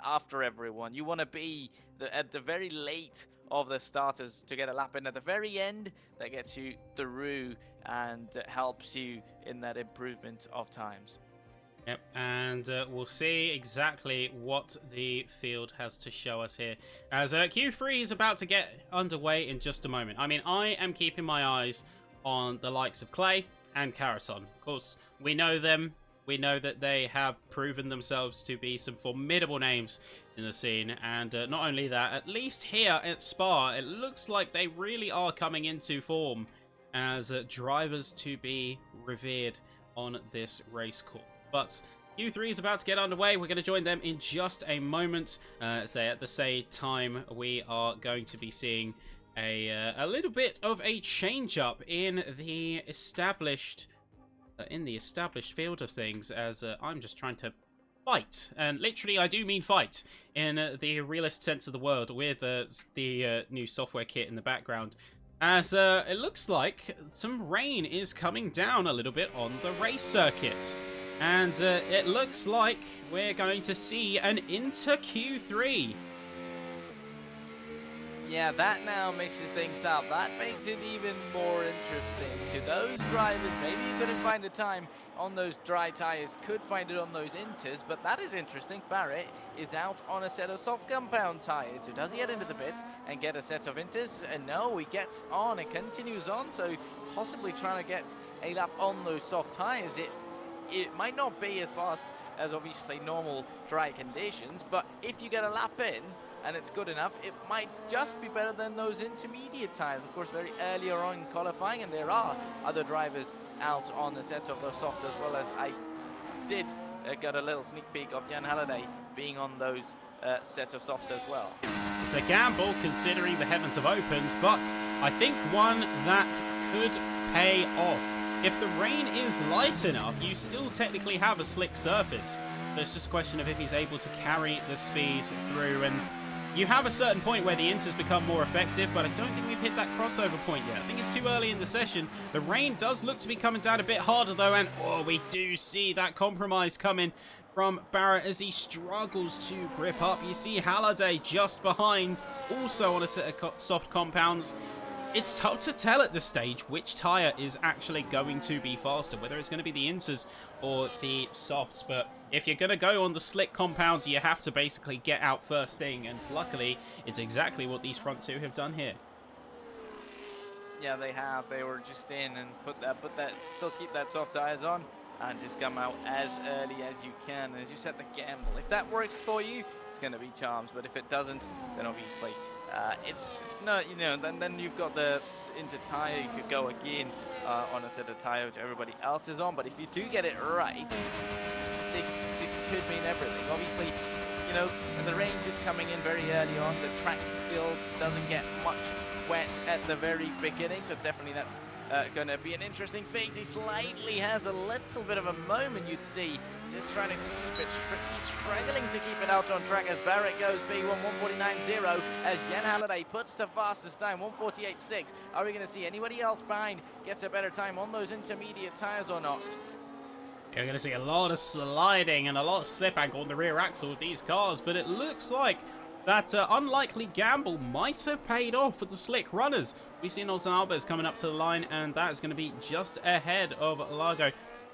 after everyone. You want to be at the very late of the starters to get a lap in at the very end. That gets you through and helps you in that improvement of times. Yep, and we'll see exactly what the field has to show us here, as Q3 is about to get underway in just a moment. I mean, I am keeping my eyes on the likes of Clay and Carreton. Of course, we know them. We know that they have proven themselves to be some formidable names in the scene. And not only that, at least here at Spa, it looks like they really are coming into form as drivers to be revered on this race course. But Q3 is about to get underway. We're going to join them in just a moment. Say at the same time, we are going to be seeing a little bit of a change-up in the established field of things, as I'm just trying to fight, and literally I do mean fight in the realist sense of the word, with the new software kit in the background, as it looks like some rain is coming down a little bit on the race circuit, and it looks like we're going to see an Inter Q3. Yeah, that now mixes things up. That makes it even more interesting. To those drivers, maybe you couldn't find the time on those dry tyres, could find it on those Inters, but that is interesting. Barrett is out on a set of soft compound tyres. So does he head into the pits and get a set of Inters? And no, he gets on and continues on, so possibly trying to get a lap on those soft tyres. It might not be as fast as obviously normal dry conditions, but if you get a lap in, and it's good enough, it might just be better than those intermediate tyres. Of course, very earlier on in qualifying, and there are other drivers out on the set of those softs, as well as I did got a little sneak peek of Jan Halliday being on those set of softs as well. It's a gamble considering the heavens have opened, but I think one that could pay off. If the rain is light enough, you still technically have a slick surface. So it's just a question of if he's able to carry the speed through, and You have a certain point where the Inters become more effective, but I don't think we've hit that crossover point yet. I think it's too early in the session. The rain does look to be coming down a bit harder, though, and oh, we do see that compromise coming from Barrett as he struggles to grip up. You see Halliday just behind, also on a set of soft compounds. It's tough to tell at this stage which tyre is actually going to be faster, whether it's going to be the Inters or the softs. But if you're going to go on the slick compound, you have to basically get out first thing. And luckily, it's exactly what these front two have done here. Yeah, they have. They were just in and still keep that soft tyres on and just come out as early as you can. And as you said, the gamble. If that works for you, it's going to be charms. But if it doesn't, then obviously it's not, you know, then you've got the into tyre. You could go again on a set of tyre which everybody else is on. But if you do get it right, this could mean everything. Obviously, you know, the rain is coming in very early on. The track still doesn't get much wet at the very beginning, so definitely that's going to be an interesting phase. He slightly has a little bit of a moment, you'd see, just trying to keep it, he's struggling to keep it out on track as Barrett goes B1 149.0 as Jan Halliday puts the fastest time 148.6. Are we going to see anybody else behind gets a better time on those intermediate tyres or not? You're going to see a lot of sliding and a lot of slip angle on the rear axle with these cars, but it looks like that unlikely gamble might have paid off for the slick runners. We see Nelson Alves coming up to the line, and that is going to be just ahead of Largo,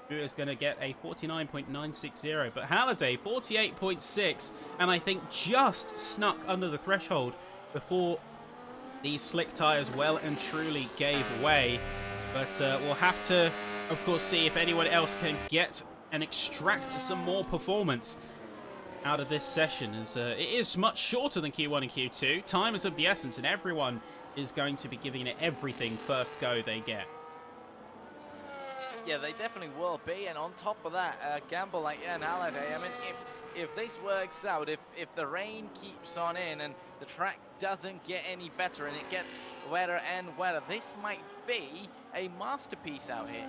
who is going to get a 49.960. But Halliday, 48.6, and I think just snuck under the threshold before the slick tyres well and truly gave way. But we'll have to, of course, see if anyone else can get and extract some more performance out of this session, as it is much shorter than Q1 and Q2. Time is of the essence, and everyone is going to be giving it everything first go they get. Yeah, they definitely will be, and on top of that, gamble like Jan Halliday. I mean, if this works out, if the rain keeps on in and the track doesn't get any better and it gets wetter and wetter, this might be a masterpiece out here.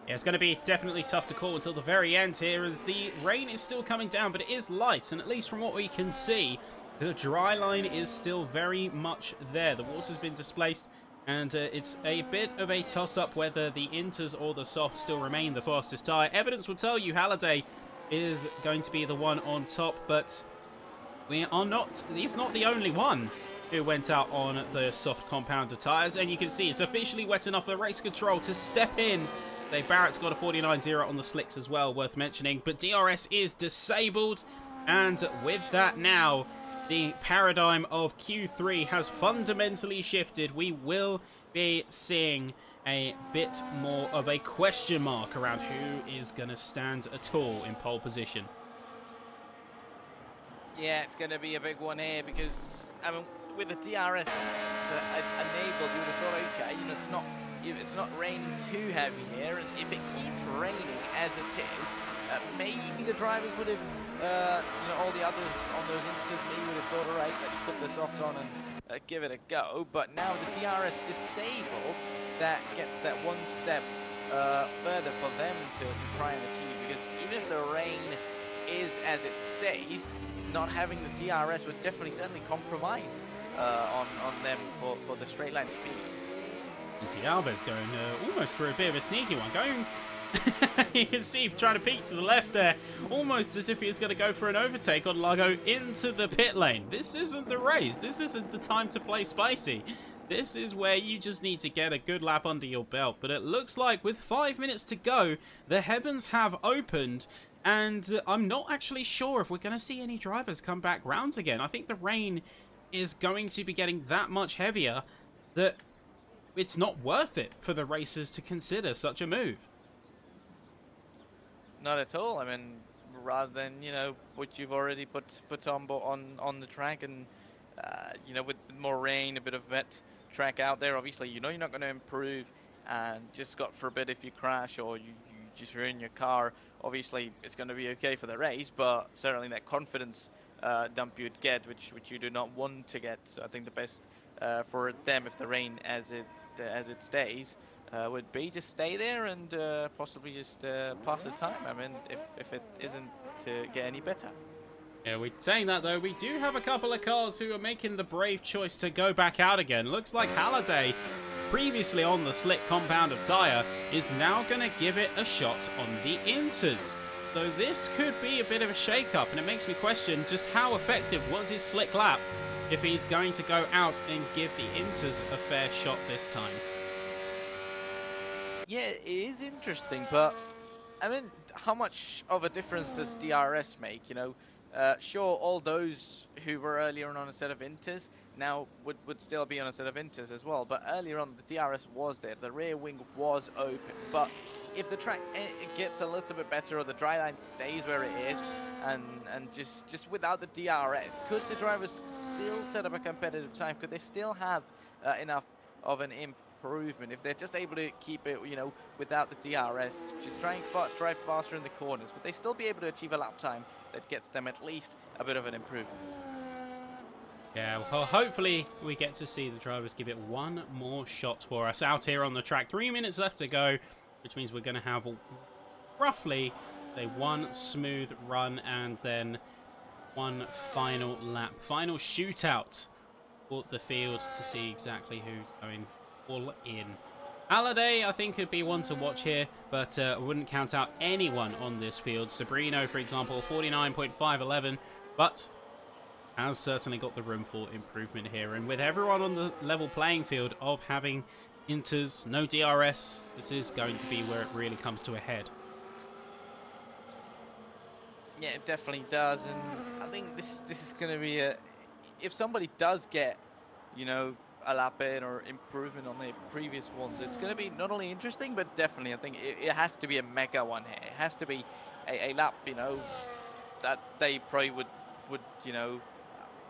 Yeah, it's going to be definitely tough to call until the very end here, as the rain is still coming down, but it is light, and at least from what we can see, the dry line is still very much there. The water's been displaced, and it's a bit of a toss-up whether the Inters or the softs still remain the fastest tyre. Evidence will tell you Halliday is going to be the one on top, but he's not the only one who went out on the soft compounded tyres, and you can see it's officially wet enough for race control to step in. Barrett's got a 49.0 on the slicks as well, worth mentioning, but DRS is disabled, and with that now, the paradigm of Q3 has fundamentally shifted. We will be seeing a bit more of a question mark around who is going to stand at all in pole position. Yeah, it's going to be a big one here because, I mean, with the DRS enabled, you would have thought, okay, you know, it's not raining too heavy here, and if it keeps raining as it is, maybe the drivers would have, you know, all the others on those Inters maybe would have thought, all right, let's put the softs on and give it a go. But now the DRS disabled, that gets that one step further for them to try and achieve, because even if the rain is as it stays, not having the DRS would definitely certainly compromise on them for the straight line speed. You see Alves going almost for a bit of a sneaky one. Going, you can see trying to peek to the left there, almost as if he was going to go for an overtake on Largo into the pit lane. This isn't the race. This isn't the time to play spicy. This is where you just need to get a good lap under your belt. But it looks like with 5 minutes to go, the heavens have opened, and I'm not actually sure if we're going to see any drivers come back round again. I think the rain is going to be getting that much heavier that it's not worth it for the racers to consider such a move. Not at all. I mean, rather than, you know, what you've already put on the track, and you know, with more rain, a bit of wet track out there, obviously, you know, you're not going to improve, and just God forbid if you crash or you just ruin your car, obviously it's going to be okay for the race, but certainly that confidence dump you'd get, which you do not want to get. So I think the best for them, if the rain as it stays, would be just stay there and possibly just pass the time. I mean, if it isn't to get any better. Yeah, we're saying that though, we do have a couple of cars who are making the brave choice to go back out again. Looks like Halliday, previously on the slick compound of tyre, is now going to give it a shot on the Inters. So this could be a bit of a shake-up, and it makes me question just how effective was his slick lap if he's going to go out and give the Inters a fair shot this time. Yeah, it is interesting, but I mean, how much of a difference does DRS make? You know, sure, all those who were earlier on a set of Inters now would still be on a set of Inters as well. But earlier on, the DRS was there, the rear wing was open. But if the track it gets a little bit better, or the dry line stays where it is, and just without the DRS, could the drivers still set up a competitive time? Could they still have enough of an improvement if they're just able to keep it, you know, without the DRS, just drive faster in the corners? Would they still be able to achieve a lap time that gets them at least a bit of an improvement? Yeah, well, hopefully we get to see the drivers give it one more shot for us out here on the track. 3 minutes left to go, which means we're going to have roughly one smooth run and then one final lap. Final shootout for the field to see exactly who's going all in. Halliday, I think, could be one to watch here, but I wouldn't count out anyone on this field. Sabrino, for example, 49.511, but has certainly got the room for improvement here. And with everyone on the level playing field of having Inters, no DRS, this is going to be where it really comes to a head. Yeah, it definitely does, and I think this is going to be a... If somebody does get, you know, a lap in or improvement on the previous ones, it's going to be not only interesting, but definitely I think it has to be a mega one here. It has to be a lap, you know, that they probably would you know,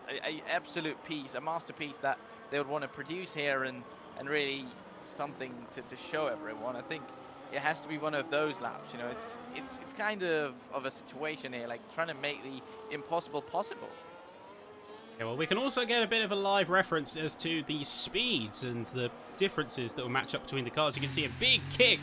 a absolute piece, a masterpiece that they would want to produce here, and really something to show everyone. I think it has to be one of those laps. You know, it's kind of a situation here, like trying to make the impossible possible. Yeah, well, we can also get a bit of a live reference as to the speeds and the differences that will match up between the cars. You can see a big kick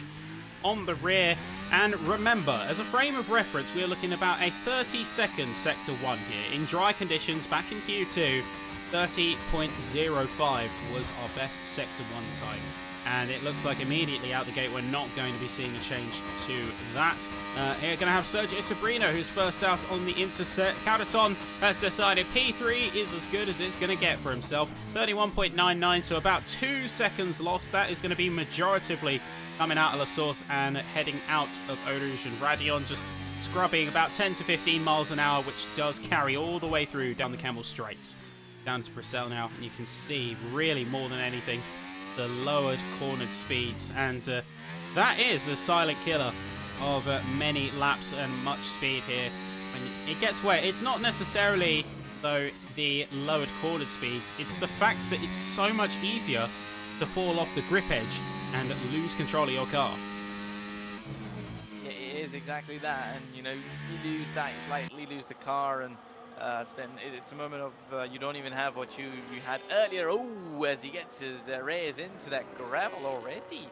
on the rear, and remember, as a frame of reference, we are looking about a 30-second Sector 1 here. In dry conditions, back in Q2, 30.05 was our best Sector 1 time. And it looks like immediately out the gate we're not going to be seeing a change to that. Here going to have Sergio Sabrino, who's first out on the intercept. Caudaton has decided P3 is as good as it's going to get for himself. 31.99, so about 2 seconds lost. That is going to be majoritively coming out of La Source and heading out of Eau Rouge, and Radion just scrubbing about 10 to 15 miles an hour, which does carry all the way through down the Campbell Straight. Down to Bruxelles now, and you can see really more than anything the lowered cornered speeds, and that is a silent killer of many laps and much speed here. When it gets wet, it's not necessarily though the lowered cornered speeds, it's the fact that it's so much easier to fall off the grip edge and lose control of your car. It is exactly that, and you know, you lose that, you slightly lose the car, and then it's a moment of you don't even have what you had earlier. Oh, as he gets his rears into that gravel already,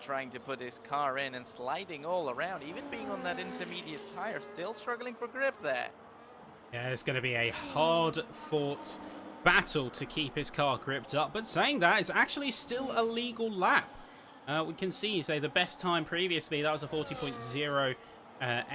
trying to put his car in and sliding all around, even being on that intermediate tire, still struggling for grip there. Yeah, it's going to be a hard-fought battle to keep his car gripped up, but saying that, it's actually still a legal lap. We can see, say, the best time previously, that was a 40.08. I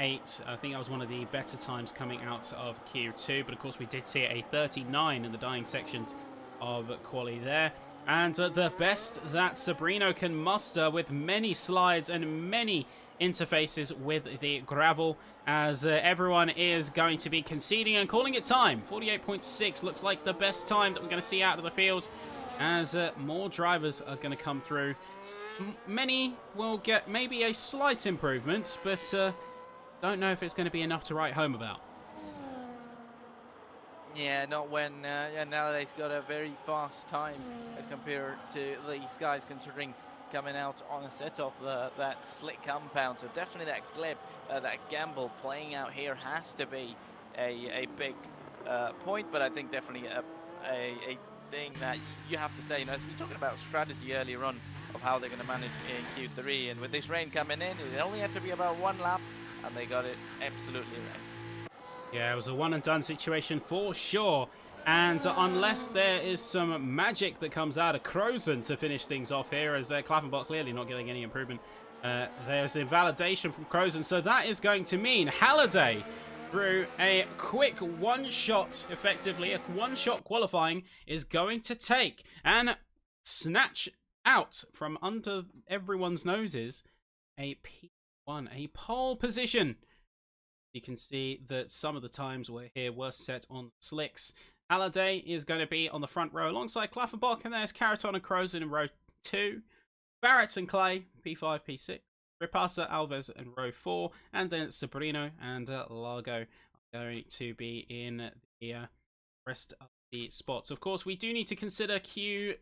think that was one of the better times coming out of Q2, but of course we did see a 39 in the dying sections of quali there. And the best that Sabrino can muster, with many slides and many interfaces with the gravel, as everyone is going to be conceding and calling it time. 48.6 looks like the best time that we're going to see out of the field, as more drivers are going to come through. Many will get maybe a slight improvement, but don't know if it's going to be enough to write home about. Yeah, not when nowadays got a very fast time as compared to these guys, considering coming out on a set off that slick compound. So definitely that glib, that gamble playing out here has to be a big point, but I think definitely a thing that you have to say, you know, as we were talking about strategy earlier on of how they're going to manage in Q3, and with this rain coming in, it only had to be about one lap, and they got it absolutely right. Yeah, it was a one and done situation for sure. And unless there is some magic that comes out of Crozen to finish things off here, as their Clappenbot clearly not getting any improvement, there's the invalidation from Crozen. So that is going to mean Halliday, through a quick one-shot, effectively, a one-shot qualifying, is going to take and snatch out from under everyone's noses a P1, a pole position. You can see that some of the times were set on slicks. Halliday is going to be on the front row alongside Clafferbach, and there's Caraton and Crozen in row 2. Barrett and Clay, P5, P6. Repasa, Alves in row 4. And then Sabrino and Largo are going to be in the rest of the spots. Of course, we do need to consider Q2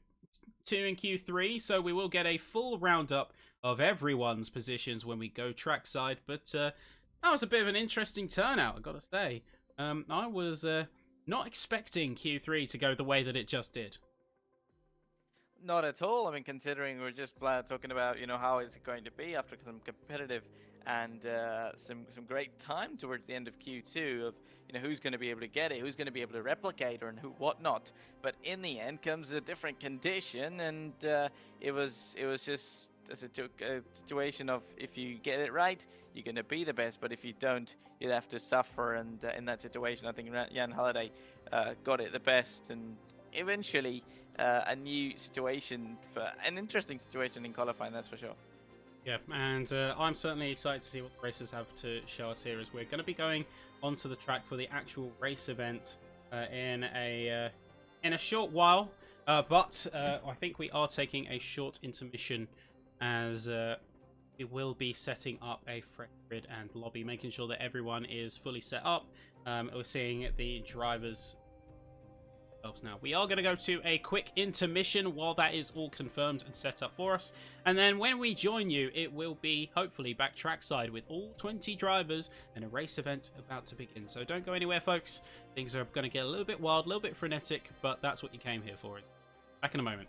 and Q3, so we will get a full roundup of everyone's positions when we go trackside. But that was a bit of an interesting turnout, I've got to say. I was not expecting Q3 to go the way that it just did. Not at all. I mean, considering we're just talking about, how is it going to be after some competitive and some great time towards the end of Q2 of, who's going to be able to get it, who's going to be able to replicate or and who whatnot. But in the end comes a different condition, and it was just a situation of if you get it right, you're going to be the best, but if you don't, you'd have to suffer. And in that situation, I think Jan Halliday got it the best, and eventually a new situation, for an interesting situation in qualifying, that's for sure. Yeah, and I'm certainly excited to see what the racers have to show us here, as we're going to be going onto the track for the actual race event in a short while. But I think we are taking a short intermission, as we will be setting up a fresh grid and lobby, making sure that everyone is fully set up. We're seeing the drivers now. We are going to go to a quick intermission while that is all confirmed and set up for us. And then when we join you, it will be hopefully back trackside with all 20 drivers and a race event about to begin. So don't go anywhere, folks. Things are going to get a little bit wild, a little bit frenetic, but that's what you came here for. Back in a moment.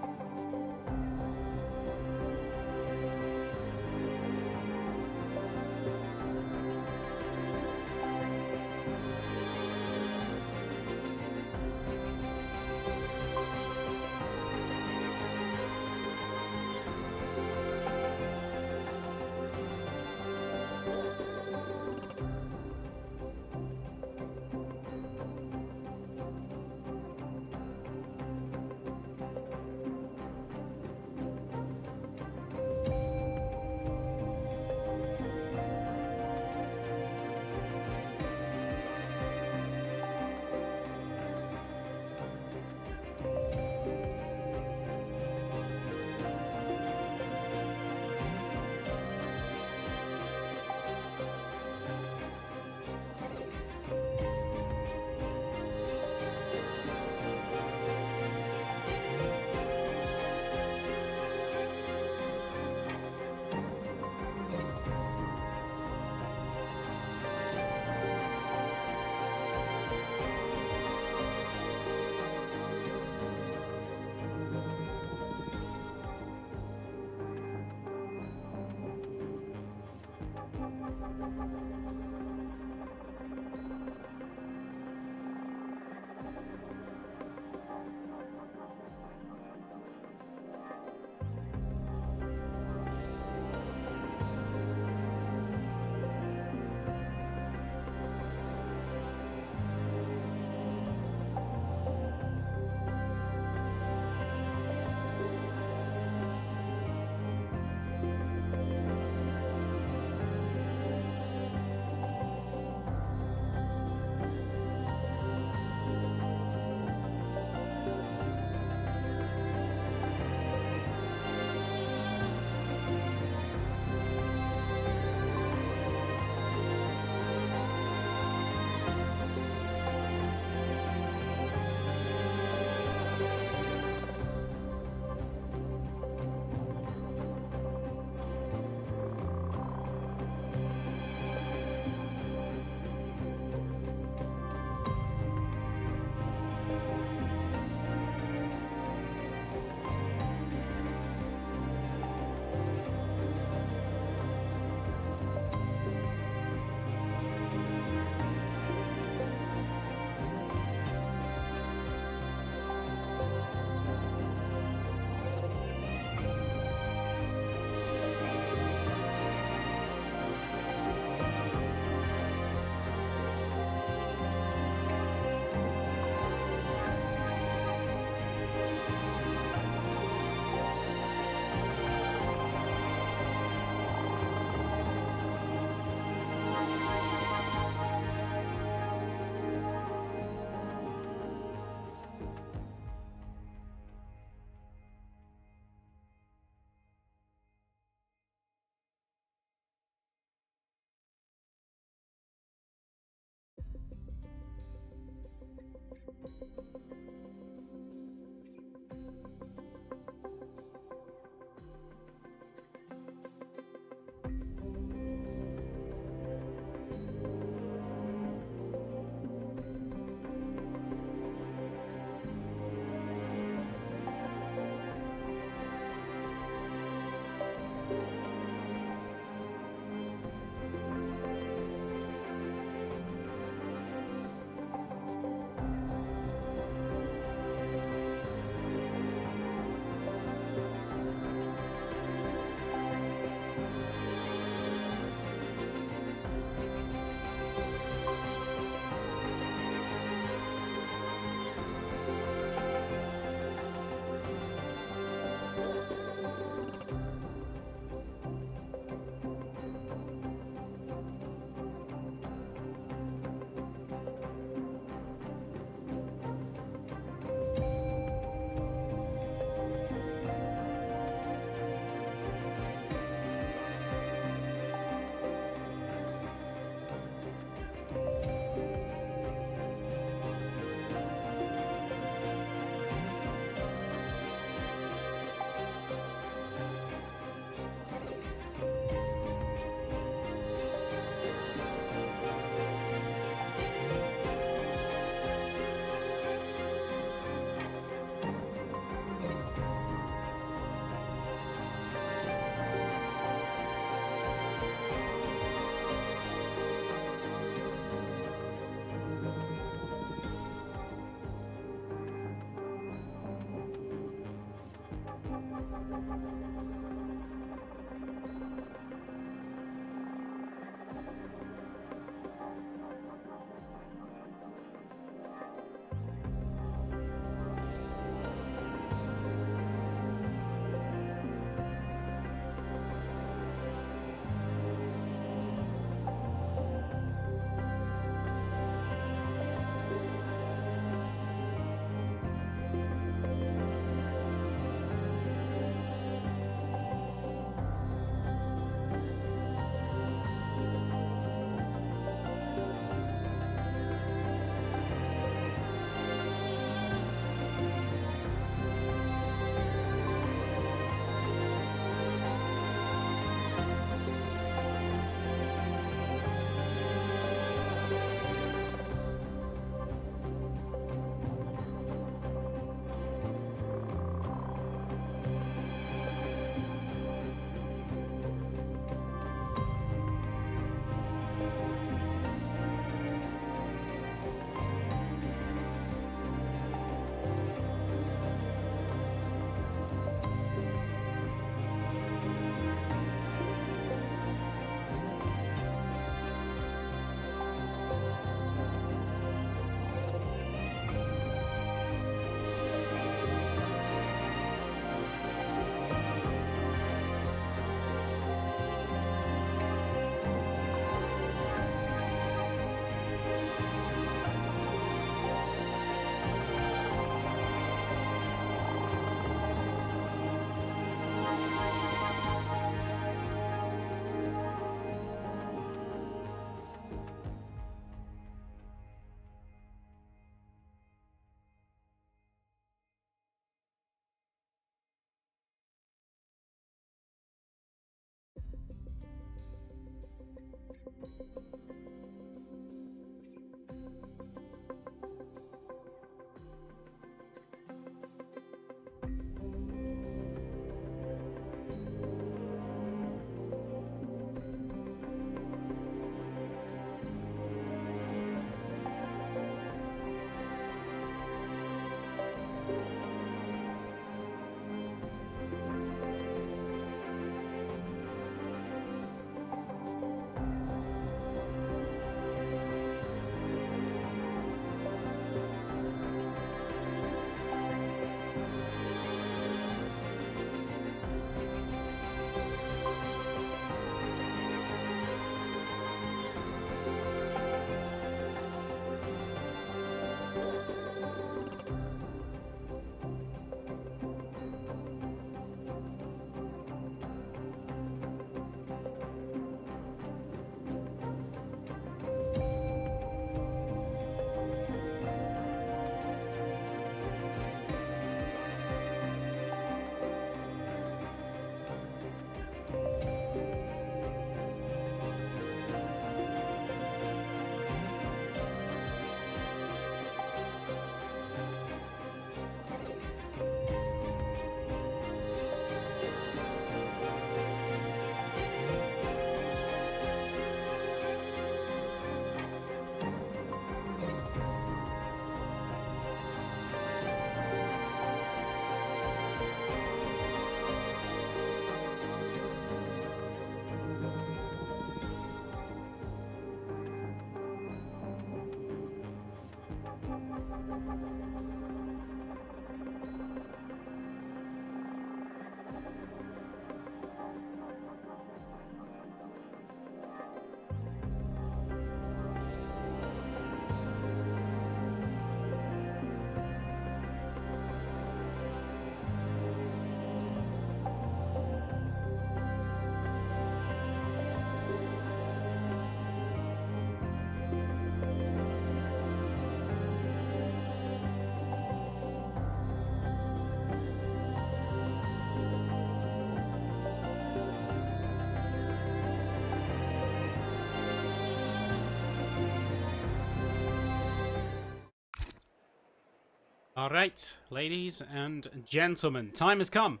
All right, ladies and gentlemen, time has come.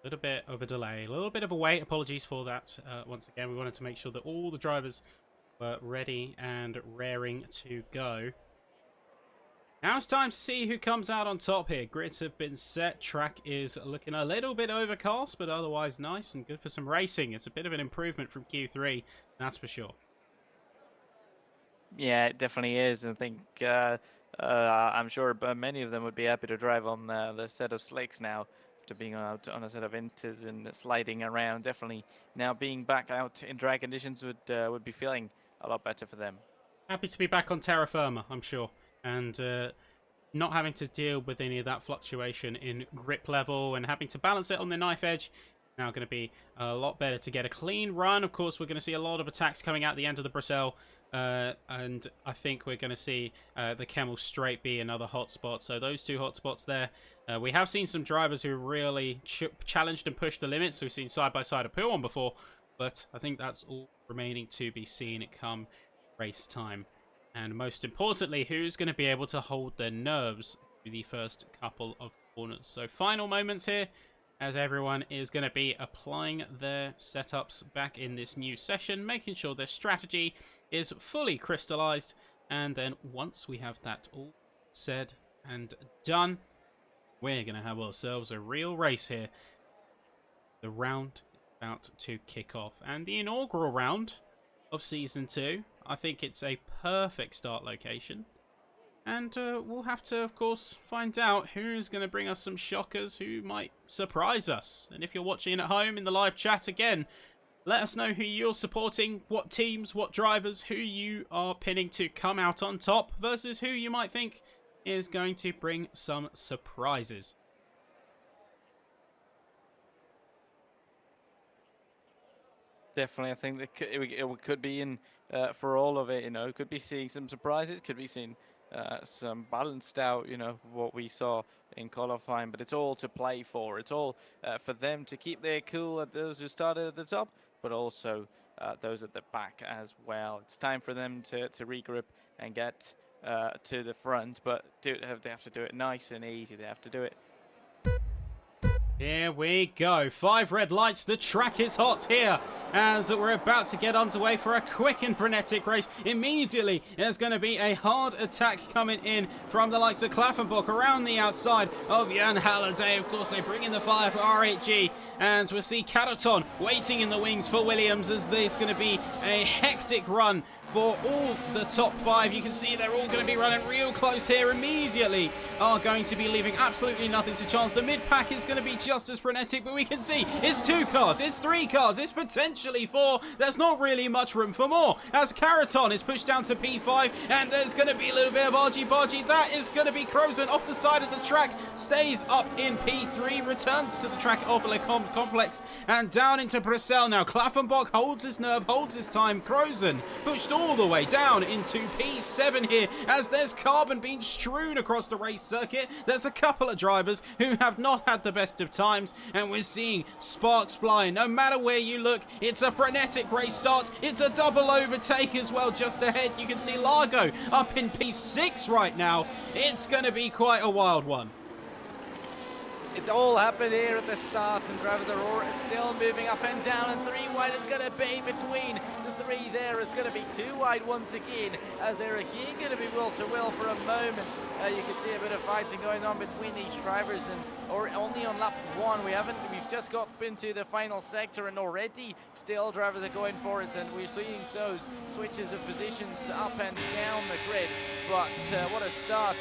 A little bit of a delay, a little bit of a wait. Apologies for that. Once again, we wanted to make sure that all the drivers were ready and raring to go. Now it's time to see who comes out on top here. Grids have been set. Track is looking a little bit overcast, but otherwise nice and good for some racing. It's a bit of an improvement from Q3, that's for sure. Yeah, it definitely is. I think I'm sure many of them would be happy to drive on the set of slicks now after being out on a set of inters and sliding around. Definitely now being back out in drag conditions would be feeling a lot better for them. Happy to be back on terra firma, I'm sure, and not having to deal with any of that fluctuation in grip level and having to balance it on the knife edge. Now going to be a lot better to get a clean run. Of course, we're going to see a lot of attacks coming out the end of the Brussels. And I think we're going to see the Kemmel Straight be another hotspot. So those two hotspots there. We have seen some drivers who really challenged and pushed the limits. We've seen side-by-side a P1 before. But I think that's all remaining to be seen come race time. And most importantly, who's going to be able to hold their nerves through the first couple of corners. So final moments here, as everyone is going to be applying their setups back in this new session, making sure their strategy is fully crystallized. And then once we have that all said and done, we're going to have ourselves a real race here. The round is about to kick off. And the inaugural round of Season 2, I think it's a perfect start location. And we'll have to, of course, find out who's going to bring us some shockers, who might surprise us. And if you're watching at home in the live chat again, let us know who you're supporting, what teams, what drivers, who you are pinning to come out on top versus who you might think is going to bring some surprises. Definitely, I think that it could be in for all of it. You know, could be seeing some surprises, could be seeing some balanced out, you know, what we saw in qualifying, but it's all to play for. It's all for them to keep their cool at those who started at the top, but also those at the back as well. It's time for them to regroup and get to the front, but they have to do it nice and easy. They have to do it. Here we go. 5 red lights. The track is hot here as we're about to get underway for a quick and frenetic race. Immediately, there's going to be a hard attack coming in from the likes of Klaffenbach around the outside of Jan Halliday. Of course, they bring in the fire for R8G. And we'll see Caraton waiting in the wings for Williams as there's going to be a hectic run for all the top 5. You can see they're all going to be running real close here immediately. Are going to be leaving absolutely nothing to chance. The mid-pack is going to be just as frenetic, but we can see it's 2 cars, it's 3 cars, it's potentially 4. There's not really much room for more as Caraton is pushed down to P5, and there's going to be a little bit of argy-bargy. That is going to be Crozen off the side of the track, stays up in P3, returns to the track of Le Complex, and down into Brussels now. Klaffenbach holds his nerve, holds his time. Crozen pushed all the way down into P7 here as there's carbon being strewn across the race circuit. There's a couple of drivers who have not had the best of times, and we're seeing sparks flying. No matter where you look, it's a frenetic race start. It's a double overtake as well just ahead. You can see Largo up in P6 right now. It's going to be quite a wild one. It's all happened here at the start, and drivers are still moving up and down, and 3 wide it's going to be between the 3 there. It's going to be 2 wide once again, as they're again going to be will to will for a moment. You can see a bit of fighting going on between these drivers, and or only on lap 1. We've just got into the final sector, and already still drivers are going for it, and we're seeing those switches of positions up and down the grid. But what a start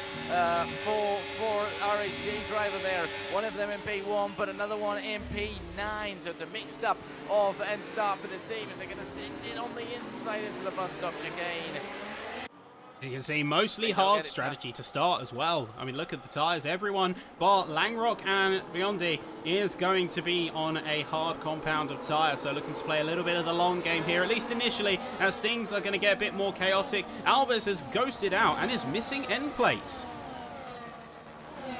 for RAG driver there. One of them in P1, but another one in P9. So it's a mixed up of end start for the team as they're going to send it on the inside into the bus stop chicane. You can see mostly hard strategy to start as well. I mean, look at the tyres. Everyone but Langrock and Biondi is going to be on a hard compound of tyre. So looking to play a little bit of the long game here, at least initially, as things are going to get a bit more chaotic. Albers has ghosted out and is missing end plates.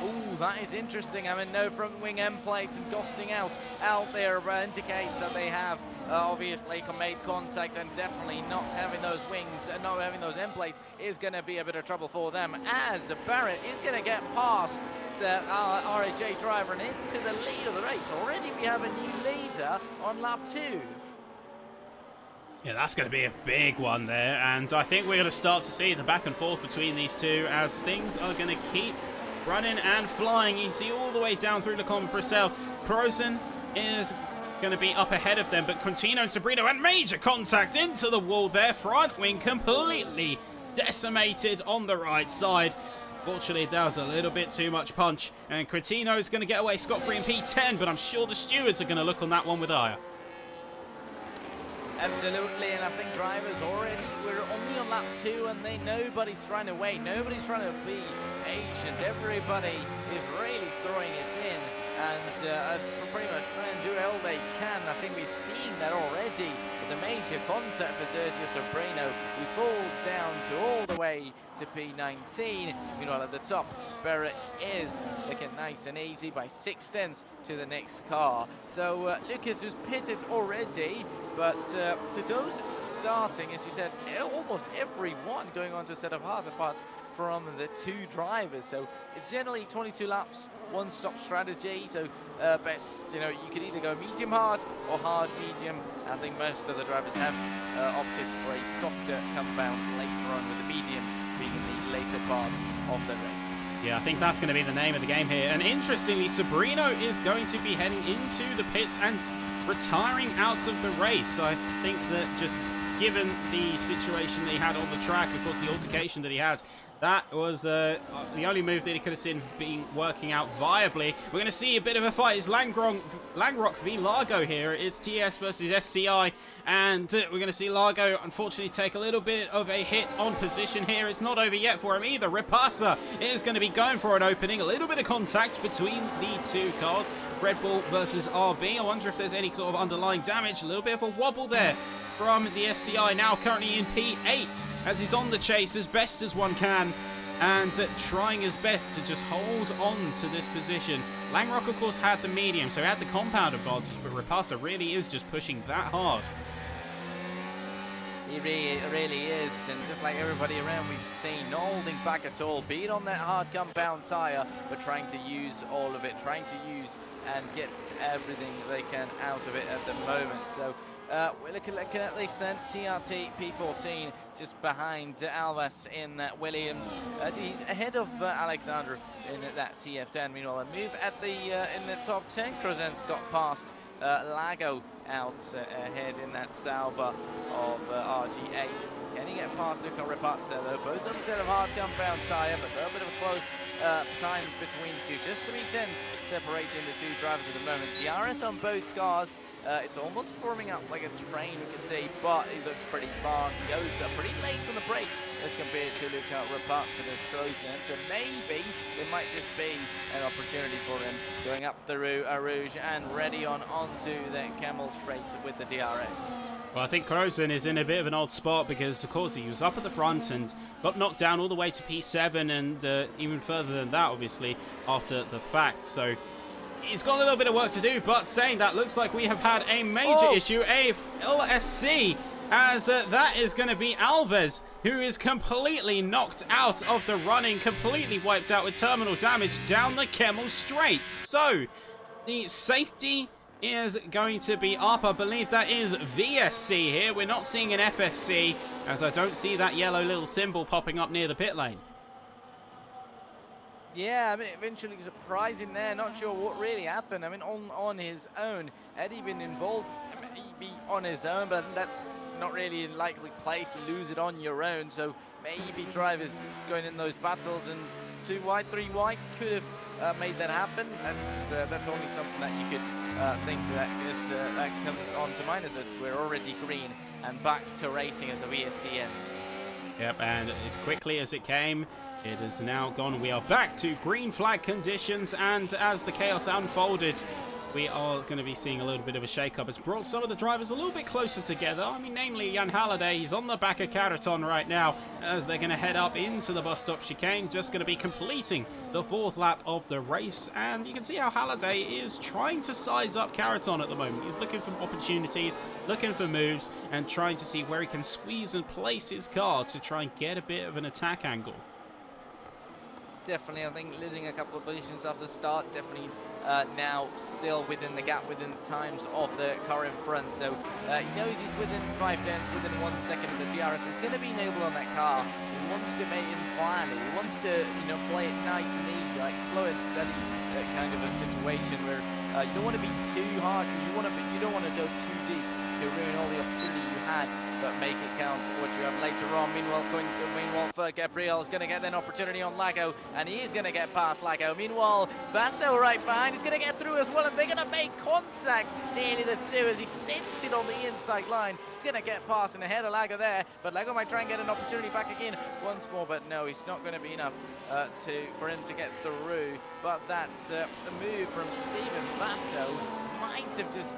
Ooh, that is interesting. I mean, no front wing end plates and ghosting out there indicates that they have obviously made contact, and definitely not having those wings and not having those end plates is going to be a bit of trouble for them, as Barrett is going to get past the RHA driver and into the lead of the race. Already we have a new leader on lap 2. Yeah, that's going to be a big one there, and I think we're going to start to see the back and forth between these two as things are going to keep running and flying. You see all the way down through the Bristol. Crozen is going to be up ahead of them, but Quintino and Sabrino and major contact into the wall there. Front wing completely decimated on the right side. Fortunately, that was a little bit too much punch, and Quintino is going to get away scot-free in P10, but I'm sure the stewards are going to look on that one with ire. Absolutely, and I think drivers already, we're only on lap 2 and nobody's trying to wait, nobody's trying to be patient, everybody is really throwing it in and pretty much trying to do all they can. I think we're seeing that already with the major contact for Sergio Sobrino, who falls down to all the way to P19. Meanwhile at the top, Barrett is looking nice and easy by 6 tenths to the next car. So Lucas who's pitted already, but to those starting, as you said, almost everyone going on to a set of hards apart from the 2 drivers. So it's generally 22 laps, one-stop strategy. So best, you could either go medium hard or hard medium. I think most of the drivers have opted for a softer compound later on, with the medium being the later part of the race. Yeah, I think that's going to be the name of the game here. And interestingly, Sabrino is going to be heading into the pits and retiring out of the race. I think that just given the situation that he had on the track, of course, the altercation that he had, that was the only move that he could have seen being working out viably. We're going to see a bit of a fight. It's Langrock v Largo here. It's TS versus SCI, and we're going to see Largo unfortunately take a little bit of a hit on position here. It's not over yet for him either. Repasa is going to be going for an opening. A little bit of contact between the 2 cars. Red Bull versus RB. I wonder if there's any sort of underlying damage. A little bit of a wobble there from the SCI, now currently in P8, as he's on the chase as best as one can and trying his best to just hold on to this position. Langrock, of course, had the medium, so he had the compound advantage, but Repasa really is just pushing that hard. He really is, and just like everybody around we've seen, not holding back at all, be it on that hard compound tyre, but trying to use all of it, trying to use and get everything they can out of it at the moment. So we're looking at least then TRT P14 just behind Alves in that Williams. He's ahead of Alexander in that TF10. Meanwhile, a move at the in the top 10. Crozen's got past Lago out ahead in that Sauber of RG8. Can he get past Luca Rapazza though? Both of them set of hard compound tyre, but a little bit of a close times between the 2. Just 3 tenths separating the 2 drivers at the moment. DRS on both cars. It's almost forming up like a train, we can see, but he looks pretty fast. He goes pretty late on the brakes as compared to Luca Rapazza and Crozen. So maybe there might just be an opportunity for him going up the Rouge and ready onto the Camel Straight with the DRS. Well, I think Crozen is in a bit of an odd spot because, of course, he was up at the front and got knocked down all the way to P7 and even further than that, obviously, after the fact. So he's got a little bit of work to do, but saying that, looks like we have had a major issue, a LSC, as that is going to be Alves, who is completely knocked out of the running, completely wiped out with terminal damage down the Camel Straight. So the safety is going to be up. I believe that is VSC here. We're not seeing an FSC, as I don't see that yellow little symbol popping up near the pit lane. Yeah, I mean, eventually surprising there. Not sure what really happened. I mean, on his own, had he been involved, I mean, he'd be on his own, but that's not really a likely place to lose it on your own. So maybe drivers going in those battles and 2 wide, 3 wide could have made that happen. That's only something that you could think that comes on to mind, as we're already green and back to racing as the VSC ends. Yep, and as quickly as it came, it has now gone. We are back to green flag conditions, and as the chaos unfolded, we are going to be seeing a little bit of a shake-up. It's brought some of the drivers a little bit closer together. I mean, namely Jan Halliday. He's on the back of Caraton right now as they're going to head up into the bus stop chicane. Just going to be completing the 4th lap of the race. And you can see how Halliday is trying to size up Caraton at the moment. He's looking for opportunities, looking for moves, and trying to see where he can squeeze and place his car to try and get a bit of an attack angle. Definitely, I think losing a couple of positions after start, definitely now still within the gap, within the times of the car in front. So he knows he's within 5 tenths, within 1 second of the DRS. He's going to be enabled on that car. He wants to make it plan. He wants to, play it nice and easy, like slow and steady, kind of a situation where you don't want to be too harsh. You don't want to go too deep to ruin all the opportunity you had, but make it count for what you have later on. Meanwhile, for Gabriel is going to get an opportunity on Lago, and he's going to get past Lago. Meanwhile, Vasso right behind is going to get through as well, and they're going to make contact nearly the two as he sent it on the inside line. He's going to get past and ahead of Lago there, but Lago might try and get an opportunity back again once more, but no, it's not going to be enough for him to get through. But that's the move from Steven Vasso might have just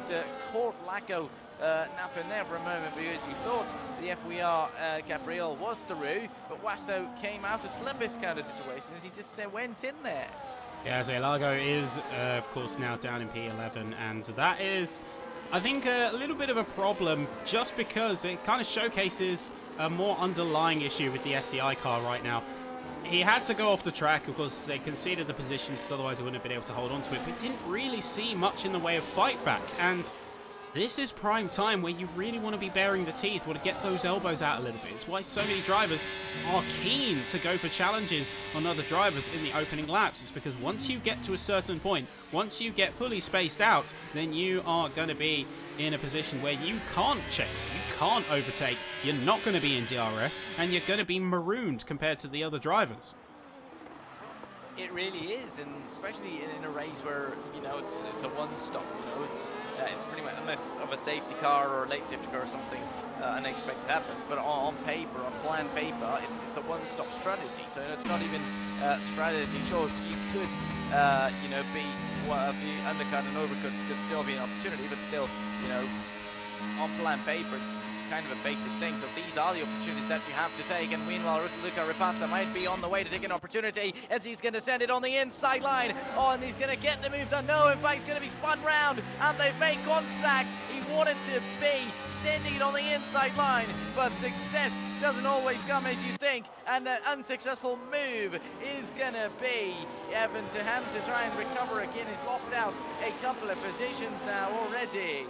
caught Lago napping there for a moment because you thought the FWR Gabriel was through, but Wasso came out to slip his counter situation as he just went in there. Yeah, so Lago is, of course, now down in P11, and that is, I think, a little bit of a problem just because it kind of showcases a more underlying issue with the SCI car right now. He had to go off the track because they conceded the position because otherwise they wouldn't have been able to hold on to it, but didn't really see much in the way of fight back, and this is prime time where you really want to be baring the teeth, want to get those elbows out a little bit. It's why so many drivers are keen to go for challenges on other drivers in the opening laps. It's because once you get to a certain point, once you get fully spaced out, then you are going to be in a position where you can't chase, you can't overtake, you're not going to be in DRS, and you're going to be marooned compared to the other drivers. It really is, and especially in a race where, it's a one-stop, it's pretty much, unless of a safety car or a late safety car or something unexpected happens, but on paper, on planned paper, it's a one-stop strategy, so it's not even strategy. Sure, you could, be one of the undercut and overcuts could still be an opportunity, but still, on planned paper, it's kind of a basic thing. So these are the opportunities that you have to take. And meanwhile, Luca Rapazza might be on the way to take an opportunity as he's going to send it on the inside line. Oh, and he's going to get the move done. No, in fact, he's going to be spun round, and they've made contact. He wanted to be sending it on the inside line, but success doesn't always come as you think, and the unsuccessful move is gonna be Evan Taham to try and recover again. He's lost out a couple of positions now already.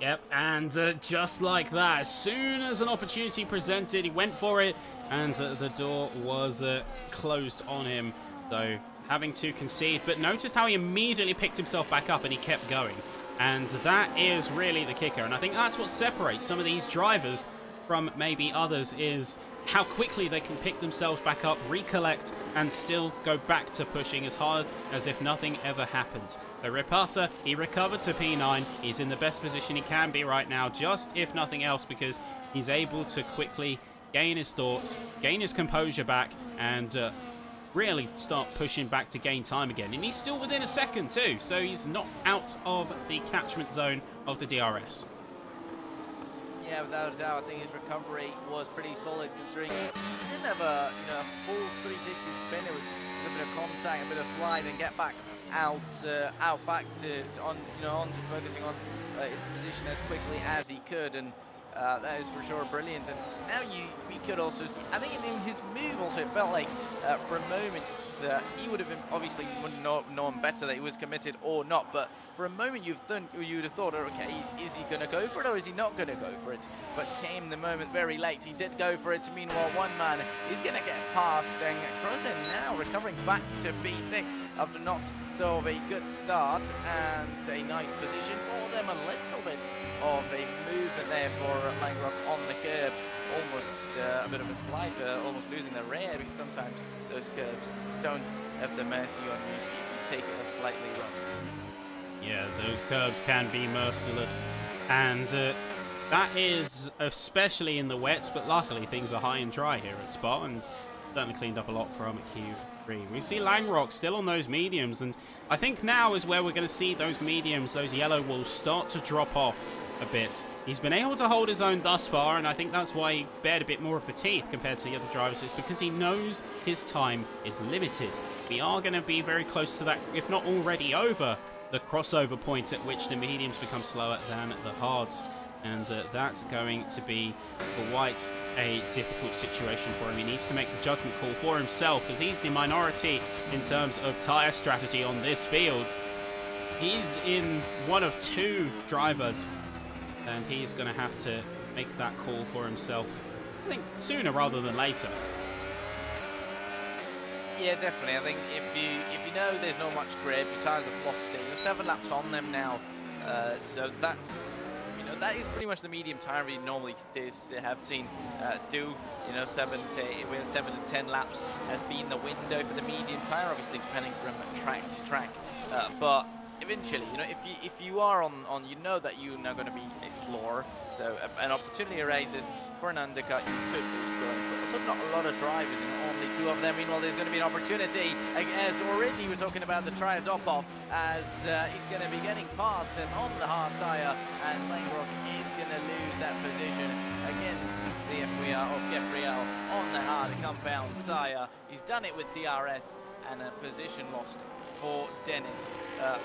Yep, and just like that, as soon as an opportunity presented, he went for it, and the door was closed on him, though having to concede. But notice how he immediately picked himself back up and he kept going. And that is really the kicker. And I think that's what separates some of these drivers from maybe others, is how quickly they can pick themselves back up, recollect, and still go back to pushing as hard as if nothing ever happened. So Rapazza, he recovered to P9. He's in the best position he can be right now, just if nothing else, because he's able to quickly gain his thoughts, gain his composure back, and really start pushing back to gain time again. And he's still within a second too, so he's not out of the catchment zone of the DRS. Yeah, without a doubt, I think his recovery was pretty solid considering he didn't have a full 360 spin. It was a bit of contact, a bit of slide, and get back out back on to focusing on his position as quickly as he could, and that is for sure brilliant. And now we could also see, I think in his move also, it felt like for a moment he would have obviously known better that he was committed or not, but for a moment you would have thought, okay, is he going to go for it or is he not going to go for it? But came the moment very late. He did go for it. Meanwhile, one man is going to get past, and Crozen now recovering back to P6 after not so of a good start, and a nice position for them. A little bit of a movement there for Langrock on the curb. Almost a bit of a slide, almost losing the rear, because sometimes those curbs don't have the mercy on you if you take it slightly wrong. Yeah, those curbs can be merciless, and that is especially in the wets, but luckily things are high and dry here at Spa, and certainly cleaned up a lot from Q3. three. We see Langrock still on those mediums, and I think now is where we're going to see those mediums, those yellow walls, start to drop off a bit. He's been able to hold his own thus far, and I think that's why he bared a bit more of the teeth compared to the other drivers, is because he knows his time is limited. We are going to be very close to that, if not already over the crossover point at which the mediums become slower than the hards. And that's going to be quite a difficult situation for him. He needs to make the judgment call for himself, as he's the minority in terms of tyre strategy on this field. He's in one of two drivers, and he's going to have to make that call for himself, I think, sooner rather than later. Yeah, definitely. I think if you know there's not much grip, your tyres have lost it. You're 7 laps on them now, so that's, that is pretty much the medium tyre we normally have seen do. 7 to 10 laps has been the window for the medium tyre, obviously depending from track to track. But eventually, if you are on, that you're now going to be a slower, so an opportunity arises for an undercut, you could be going for it. But not a lot of drivers, only 2 of them. Meanwhile, there's going to be an opportunity, as already we're talking about the try drop-off, as he's going to be getting past him on the hard tyre, and Langrock is going to lose that position against the Gabriel on the hard compound tyre. He's done it with DRS, and a position lost for Dennis.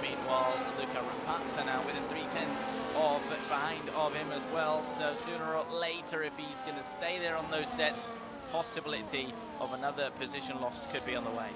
Meanwhile, Luca Rapazza now within 0.3 behind of him as well. So sooner or later, if he's going to stay there on those sets, possibility of another position lost could be on the way.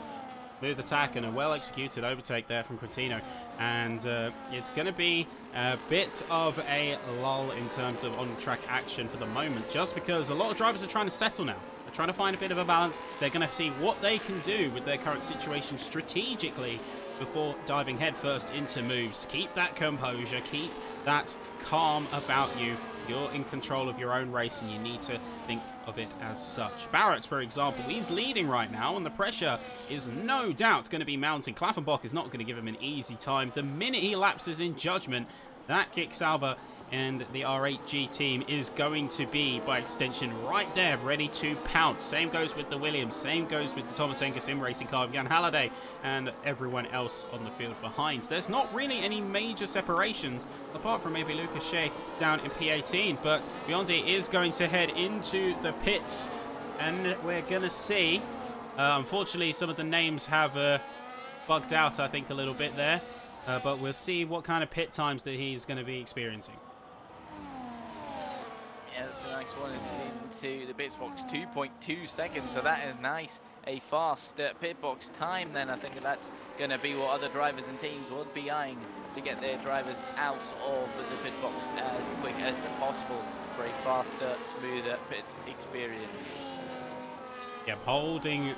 Smooth attack and a well-executed overtake there from Coutinho, and it's going to be a bit of a lull in terms of on-track action for the moment, just because a lot of drivers are trying to settle now. They're trying to find a bit of a balance. They're going to see what they can do with their current situation strategically before diving headfirst into moves. Keep that composure, keep that calm about you. You're in control of your own race, and you need to think of it as such. Barrett, for example, he's leading right now, and the pressure is no doubt going to be mounting. Klaffenbach is not going to give him an easy time. The minute he lapses in judgment, that kicks Sauber, and the R8G team is going to be, by extension, right there, ready to pounce. Same goes with the Williams, same goes with the Thomas Enga Sim Racing car, Jan Halliday, and everyone else on the field behind. There's not really any major separations, apart from maybe Lucas Shea down in P18, but Biondi is going to head into the pits, and we're going to see, unfortunately, some of the names have bugged out, I think, a little bit there, but we'll see what kind of pit times that he's going to be experiencing. Yeah, that's a nice one. It's into the pit box, 2.2 seconds, so that is nice. A fast pit box time then. I think that's going to be what other drivers and teams would be eyeing to get their drivers out of the pit box as quick as possible for a faster, smoother pit experience. Yep, holding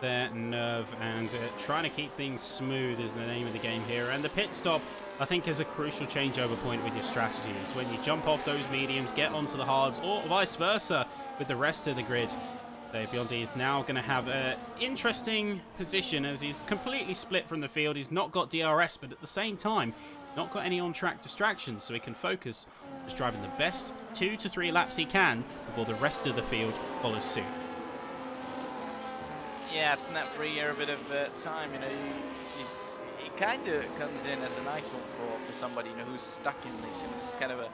their nerve and trying to keep things smooth is the name of the game here. And the pit stop, I think, is a crucial changeover point with your strategy. It's when you jump off those mediums, get onto the hards, or vice versa with the rest of the grid. Biondi is now going to have an interesting position as he's completely split from the field. He's not got DRS, but at the same time, not got any on-track distractions, so he can focus on just driving the best 2 to 3 laps he can before the rest of the field follows suit. Yeah, that free a bit of time, it kind of comes in as a nice one for somebody who's stuck in this. It's kind of a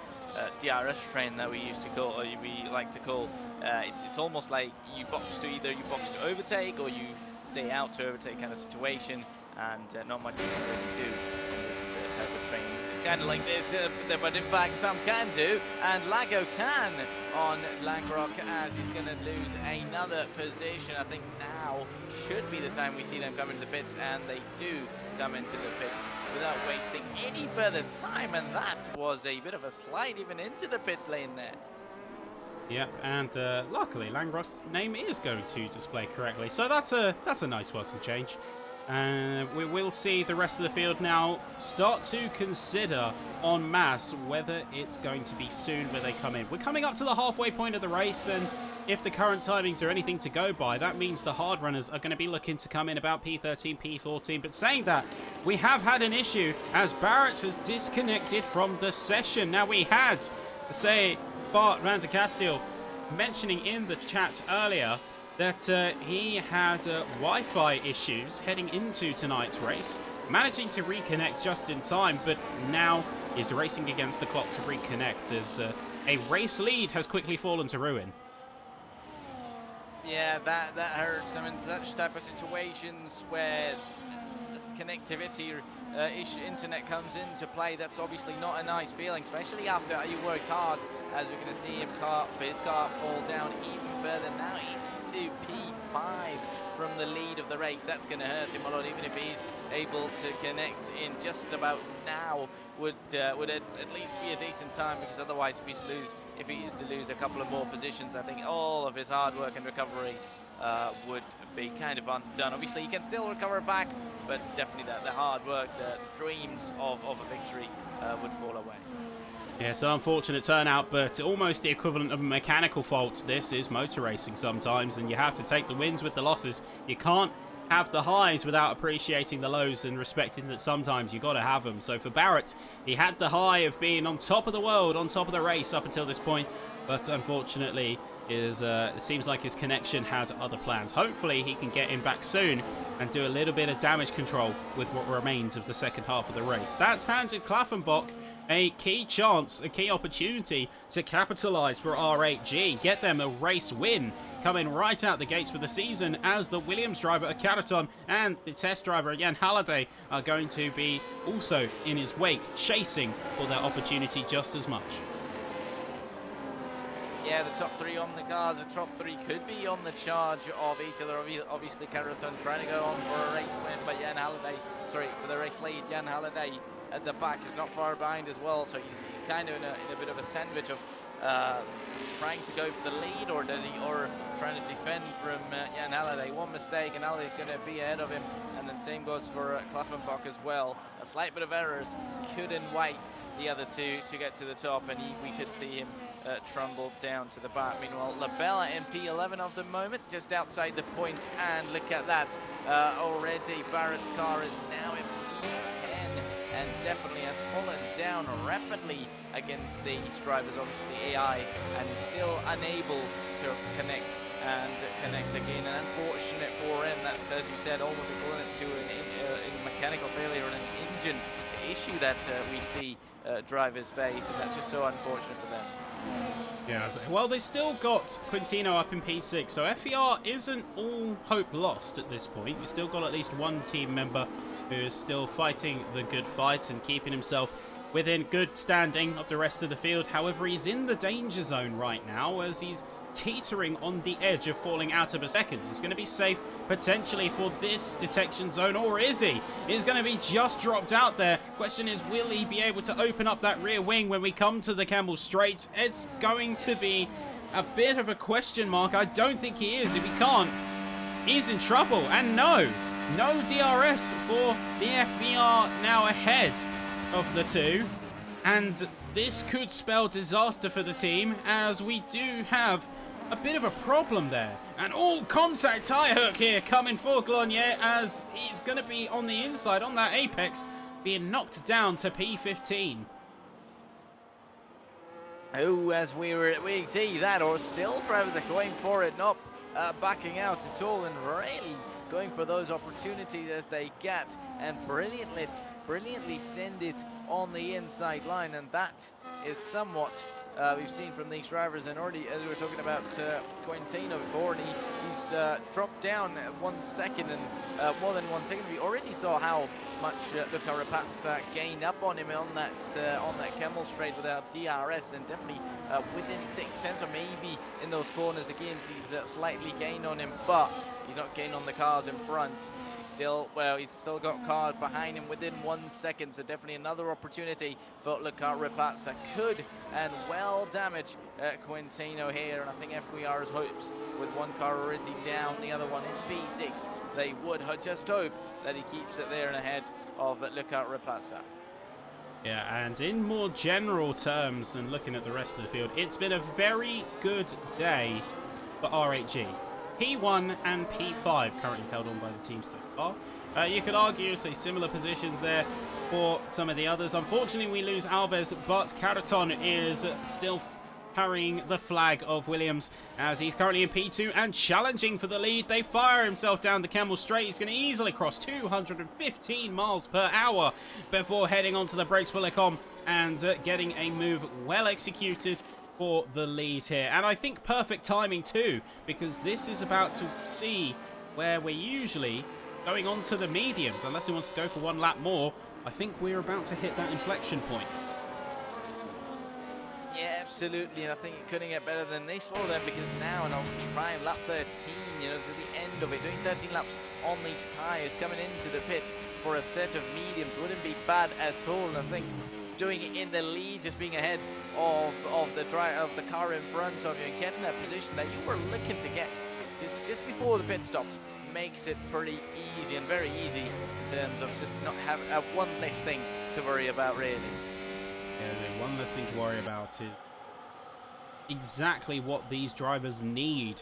DRS train that we used to call, or we like to call. It's almost like you box to overtake, or you stay out to overtake kind of situation, and not much you can really do in this type of train. It's kind of like this, but in fact some can do, and Lago can on Langrock as he's going to lose another position. I think now should be the time we see them come into the pits, and they do come into the pits without wasting any further time, and that was a bit of a slide even into the pit lane there. Yep, and luckily Langrock's name is going to display correctly, so that's a nice welcome change. We will see the rest of the field now start to consider en masse whether it's going to be soon where they come in. We're coming up to the halfway point of the race, and if the current timings are anything to go by, that means the hard runners are going to be looking to come in about P13, P14. But saying that, we have had an issue as Barrett has disconnected from the session. Now, we had, say, Bart Van der Kasteel mentioning in the chat earlier that he had Wi-Fi issues heading into tonight's race, managing to reconnect just in time, but now is racing against the clock to reconnect as a race lead has quickly fallen to ruin. Yeah, that hurts. I mean, such type of situations where this connectivity internet comes into play, that's obviously not a nice feeling, especially after you worked hard, as we're going to see his car fall down even further now into P5 from the lead of the race. That's going to hurt him a lot, even if he's able to connect in just about now would at least be a decent time, because otherwise if he is to lose a couple of more positions, I think all of his hard work and recovery would be kind of undone. Obviously, he can still recover back, but definitely the hard work, the dreams of a victory would fall away. Yeah, it's an unfortunate turnout, but almost the equivalent of a mechanical fault. This is motor racing sometimes, and you have to take the wins with the losses. You can't have the highs without appreciating the lows and respecting that sometimes you got to have them. So for Barrett, he had the high of being on top of the world, on top of the race up until this point, but unfortunately it seems like his connection had other plans. Hopefully he can get him back soon and do a little bit of damage control with what remains of the second half of the race. That's handed Klaffenbach a key chance, a key opportunity to capitalise for R8G, get them a race win, coming right out the gates for the season, as the Williams driver at Caraton and the test driver Jan Halliday are going to be also in his wake, chasing for their opportunity just as much. Yeah, the top three on the cars, the top three could be on the charge of each other. Obviously, Caraton trying to go on for a race win, but for the race lead, Jan Halliday at the back is not far behind as well, so he's kind of in a bit of a sandwich of trying to go for the lead, or trying to defend from Jan Halliday. One mistake and Halliday's going to be ahead of him, and then same goes for Klaffenbach as well. A slight bit of errors couldn't wait the other two to get to the top, and we could see him trundle down to the back. Meanwhile, Labella in P11 of the moment, just outside the points, and look at that. Already Barrett's car is now in P10 and definitely has fallen down rapidly against these drivers, obviously AI, and is still unable to connect again. And unfortunate for him, that's, as you said, almost equivalent to a mechanical failure and an engine issue that we see drivers face, and that's just so unfortunate for them. Yeah, well, they still got Quintino up in P6, so FER isn't all hope lost at this point. You've still got at least one team member who is still fighting the good fight and keeping himself within good standing of the rest of the field. However, he's in the danger zone right now as he's teetering on the edge of falling out of a second. He's going to be safe potentially for this detection zone, or is he? He's going to be just dropped out there. Question is, will he be able to open up that rear wing when we come to the Campbell Straight? It's going to be a bit of a question mark. I don't think he is. If he can't, he's in trouble. And no DRS for the FVR, now ahead of the two, and this could spell disaster for the team, as we do have a bit of a problem there. And all contact tyre hook here coming for Glonier, as he's going to be on the inside on that apex, being knocked down to P15. Oh, as we see that, or still drivers are going for it, not backing out at all, and really going for those opportunities as they get, and brilliantly send it on the inside line. And that is somewhat we've seen from these drivers. And already, as we were talking about Quintino before, and he's dropped down 1 second, and more than 1 second. We already saw how much Luca Rapazza gained up on him on that Camel Straight without DRS, and definitely within 6 tenths, or maybe in those corners again, he's slightly gained on him, but he's not gained on the cars in front. He's still got cars behind him within 1 second, so definitely another opportunity for Luca Rapazza. Could and well damage Quintino here, and I think FWR's hopes, with one car already down, the other one in P6, they would just hope that he keeps it there and ahead of Luca Rapazza. Yeah, and in more general terms, and looking at the rest of the field, it's been a very good day for R8G. P1 and P5 currently held on by the team so far. You could argue, say, similar positions there for some of the others. Unfortunately, we lose Alves, but Caraton is still carrying the flag of Williams as he's currently in P2 and challenging for the lead. They fire himself down the Camel Straight. He's going to easily cross 215 miles per hour before heading onto the brakes for Lecom and getting a move well executed for the lead here. And I think perfect timing too, because this is about to see where we're usually going on to the mediums. Unless he wants to go for one lap more, I think we're about to hit that inflection point. Yeah, absolutely, and I think it couldn't get better than this for them, because now, and I'll try lap 13, you know, to the end of it, doing 13 laps on these tyres, coming into the pits for a set of mediums wouldn't be bad at all. And I think doing it in the lead, just being ahead of the car in front of you and getting that position that you were looking to get just before the pit stops makes it pretty easy, and very easy in terms of just not having one less thing to worry about, really. Yeah, the one less thing to worry about is exactly what these drivers need.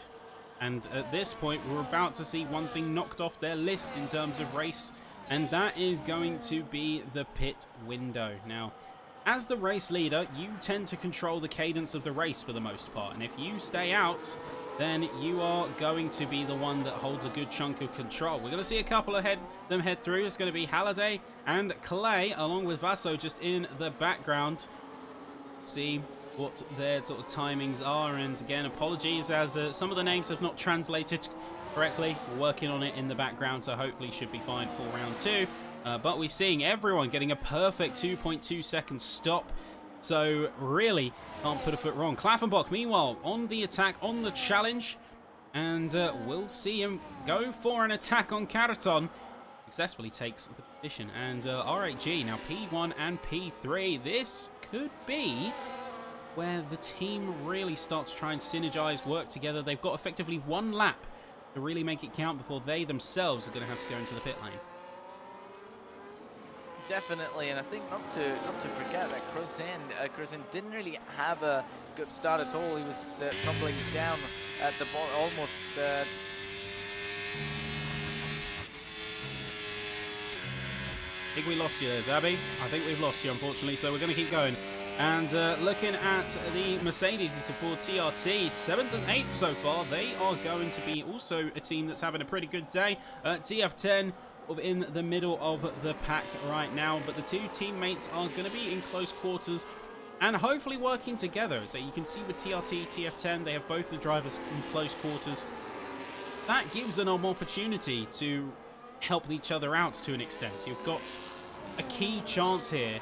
And at this point, we're about to see one thing knocked off their list in terms of race, and that is going to be the pit window. Now, as the race leader, you tend to control the cadence of the race for the most part, and if you stay out, then you are going to be the one that holds a good chunk of control. We're going to see a couple of them head through. It's going to be Halliday and Clay, along with Vasso just in the background. See what their sort of timings are, and again, apologies as some of the names have not translated correctly. We're working on it in the background, so hopefully should be fine for round 2. But we're seeing everyone getting a perfect 2.2 second stop. So really can't put a foot wrong. Klaffenbach, meanwhile, on the attack, on the challenge. And we'll see him go for an attack on Caraton. Successfully takes the position. And R8G now P1 and P3. This could be where the team really starts to try and synergize, work together. They've got effectively one lap to really make it count before they themselves are going to have to go into the pit lane. Definitely, and I think not to forget that Cruzin didn't really have a good start at all. He was tumbling down at the ball almost. I think we lost you there, Zabby. I think we've lost you, unfortunately, so we're going to keep going. And looking at the Mercedes, this is for TRT, 7th and 8th so far. They are going to be also a team that's having a pretty good day. TF10 sort of in the middle of the pack right now, but the two teammates are going to be in close quarters and hopefully working together. So you can see with TRT, TF10, they have both the drivers in close quarters. That gives them an opportunity to help each other out to an extent. So you've got a key chance here,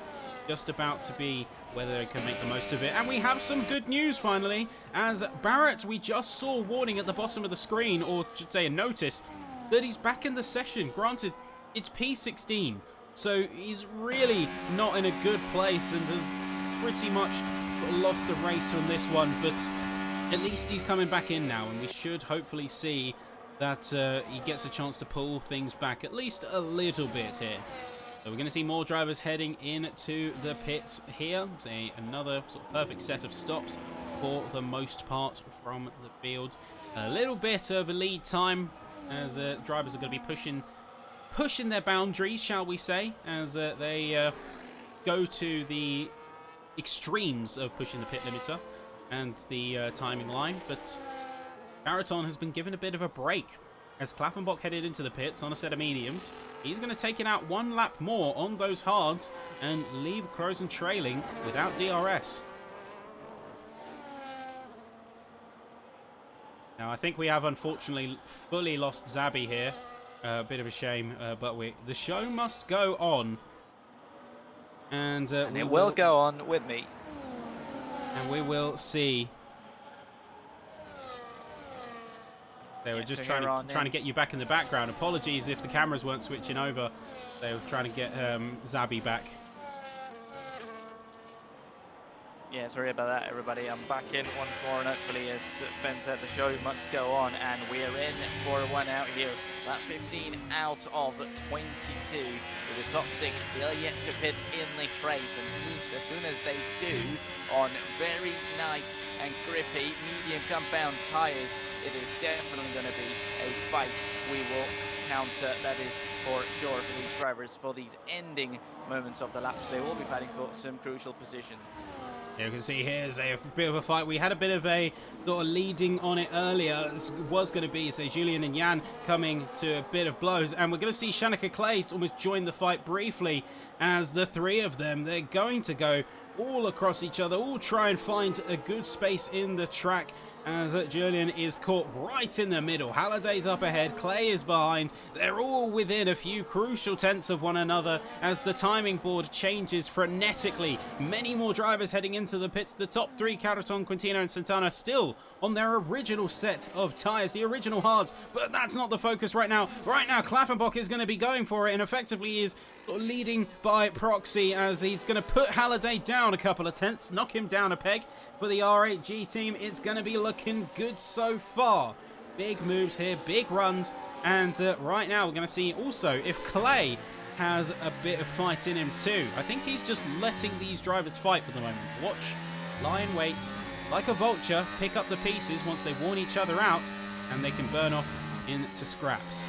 just about to be whether they can make the most of it. And we have some good news finally, as Barrett, we just saw a warning at the bottom of the screen, or should say a notice, that he's back in the session. Granted, it's P16, so he's really not in a good place and has pretty much lost the race on this one, but at least he's coming back in now, and we should hopefully see that he gets a chance to pull things back at least a little bit here. So we're going to see more drivers heading into the pits here. Say another sort of perfect set of stops for the most part from the field. A little bit of a lead time as drivers are going to be pushing their boundaries, shall we say, as they go to the extremes of pushing the pit limiter and the timing line. But Baraton has been given a bit of a break as Klaffenbach headed into the pits on a set of mediums. He's going to take it out one lap more on those hards and leave Crozen trailing without DRS. Now, I think we have unfortunately fully lost Zabby here. A bit of a shame, but the show must go on. And it will go on with me. And we will see. They were just trying to get you back in the background. Apologies if the cameras weren't switching over. They were trying to get Zabby back. Yeah, sorry about that, everybody. I'm back in once more, and hopefully, as Ben said, the show must go on, and we're in for one out here. That 15 out of 22, with the top 6 still yet to pit in this race, and as soon as they do, on very nice and grippy medium compound tyres, it is definitely going to be a fight we will counter. That is for sure for these drivers for these ending moments of the laps. They will be fighting for some crucial position. You can see here's a bit of a fight. We had a bit of a sort of leading on it earlier. It was going to be, say, Julian and Jan coming to a bit of blows. And we're going to see Shanika Clay almost join the fight briefly as the three of them, they're going to go all across each other, all try and find a good space in the track as Julian is caught right in the middle. Halliday's up ahead, Clay is behind. They're all within a few crucial tenths of one another as the timing board changes frenetically. Many more drivers heading into the pits. The top three, Caraton, Quintino and Santana, still on their original set of tyres, the original hards, but that's not the focus right now. Right now, Klaffenbach is going to be going for it and effectively is leading by proxy as he's going to put Halliday down a couple of tenths, knock him down a peg. For the R8G team, it's going to be looking good so far. Big moves here, big runs, and right now we're going to see also if Clay has a bit of fight in him too. I think he's just letting these drivers fight for the moment. Watch, lie in wait, like a vulture, pick up the pieces once they worn each other out, and they can burn off into scraps.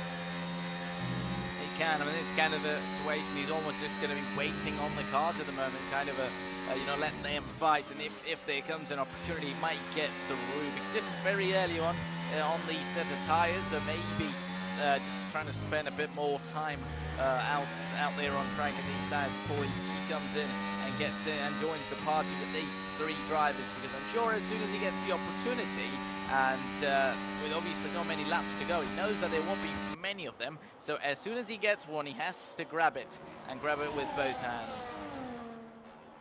I mean, it's kind of a situation. He's almost just going to be waiting on the cards at the moment, kind of a, letting them fight. And if there comes an opportunity, he might get the room. It's just very early on the set of tyres, so maybe just trying to spend a bit more time out there on track in these tyres before he comes in and gets in and joins the party with these three drivers. Because I'm sure as soon as he gets the opportunity, and with obviously not many laps to go, he knows that there won't be many of them, so as soon as he gets one, he has to grab it, and grab it with both hands.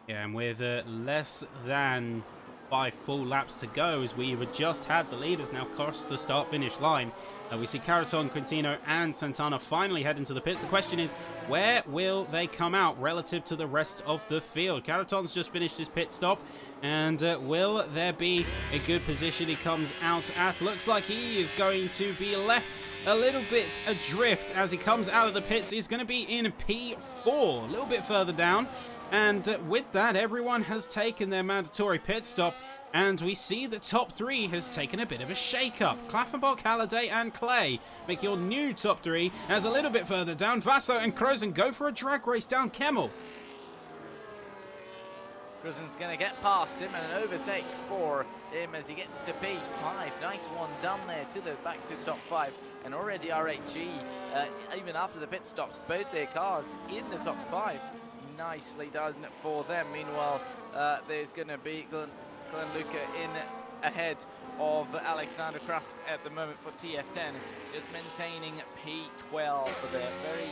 Yeah, and with less than 5 full laps to go, as we have just had the leaders now cross the start-finish line. We see Caraton, Quintino and Santana finally head into the pits. The question is, where will they come out relative to the rest of the field? Caraton's just finished his pit stop, and will there be a good position he comes out at? Looks like he is going to be left a little bit adrift as he comes out of the pits. He's going to be in P4, a little bit further down. And with that, everyone has taken their mandatory pit stop. And we see the top three has taken a bit of a shake-up. Klaffenbach, Halliday and Clay make your new top three. As a little bit further down, Vasso and Krozen go for a drag race down Kemmel. Krozen's going to get past him, and an overtake for him as he gets to P5. Nice one down there to the back to top 5. And already R8G, even after the pit stops, both their cars in the top 5. Nicely done for them. Meanwhile, there's going to be Glenn Luca in ahead of Alexander Kraft at the moment for TF10, just maintaining P12 for their very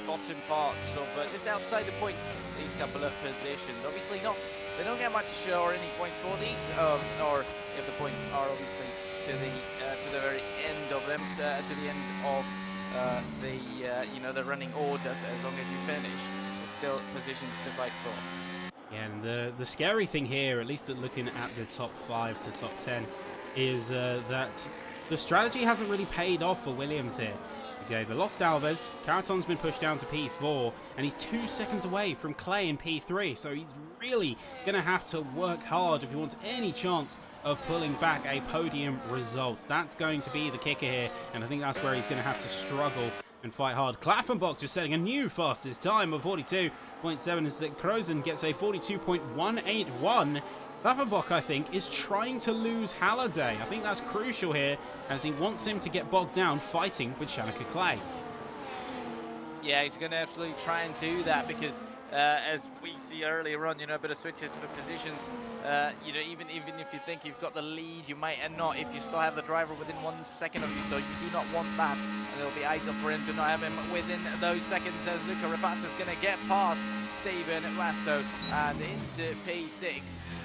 bottom parts of just outside the points, these couple of positions. Obviously they don't get much or any points for these, or if the points are obviously to the very end of them, to the end of the running orders, as long as you finish. So still positions to fight for. Yeah, and the scary thing here, at least looking at the top 5 to top 10, is that the strategy hasn't really paid off for Williams here. Okay, they lost Alves, Caraton's been pushed down to P4, and he's 2 seconds away from Clay in P3, so he's really going to have to work hard if he wants any chance of pulling back a podium result. That's going to be the kicker here, and I think that's where he's going to have to struggle and fight hard. Klaffenbach just setting a new fastest time of 42.7 as that Krozen gets a 42.181. Klaffenbach, I think, is trying to lose Halliday. I think that's crucial here as he wants him to get bogged down fighting with Shanika Clay. Yeah, he's going to absolutely try and do that because as we see earlier on, a bit of switches for positions. Even if you think you've got the lead, you might not if you still have the driver within 1 second of you. So you do not want that, and it'll be ideal for him to not have him within those seconds. As Luca Rapazza is going to get past Steven Lasso and into P6.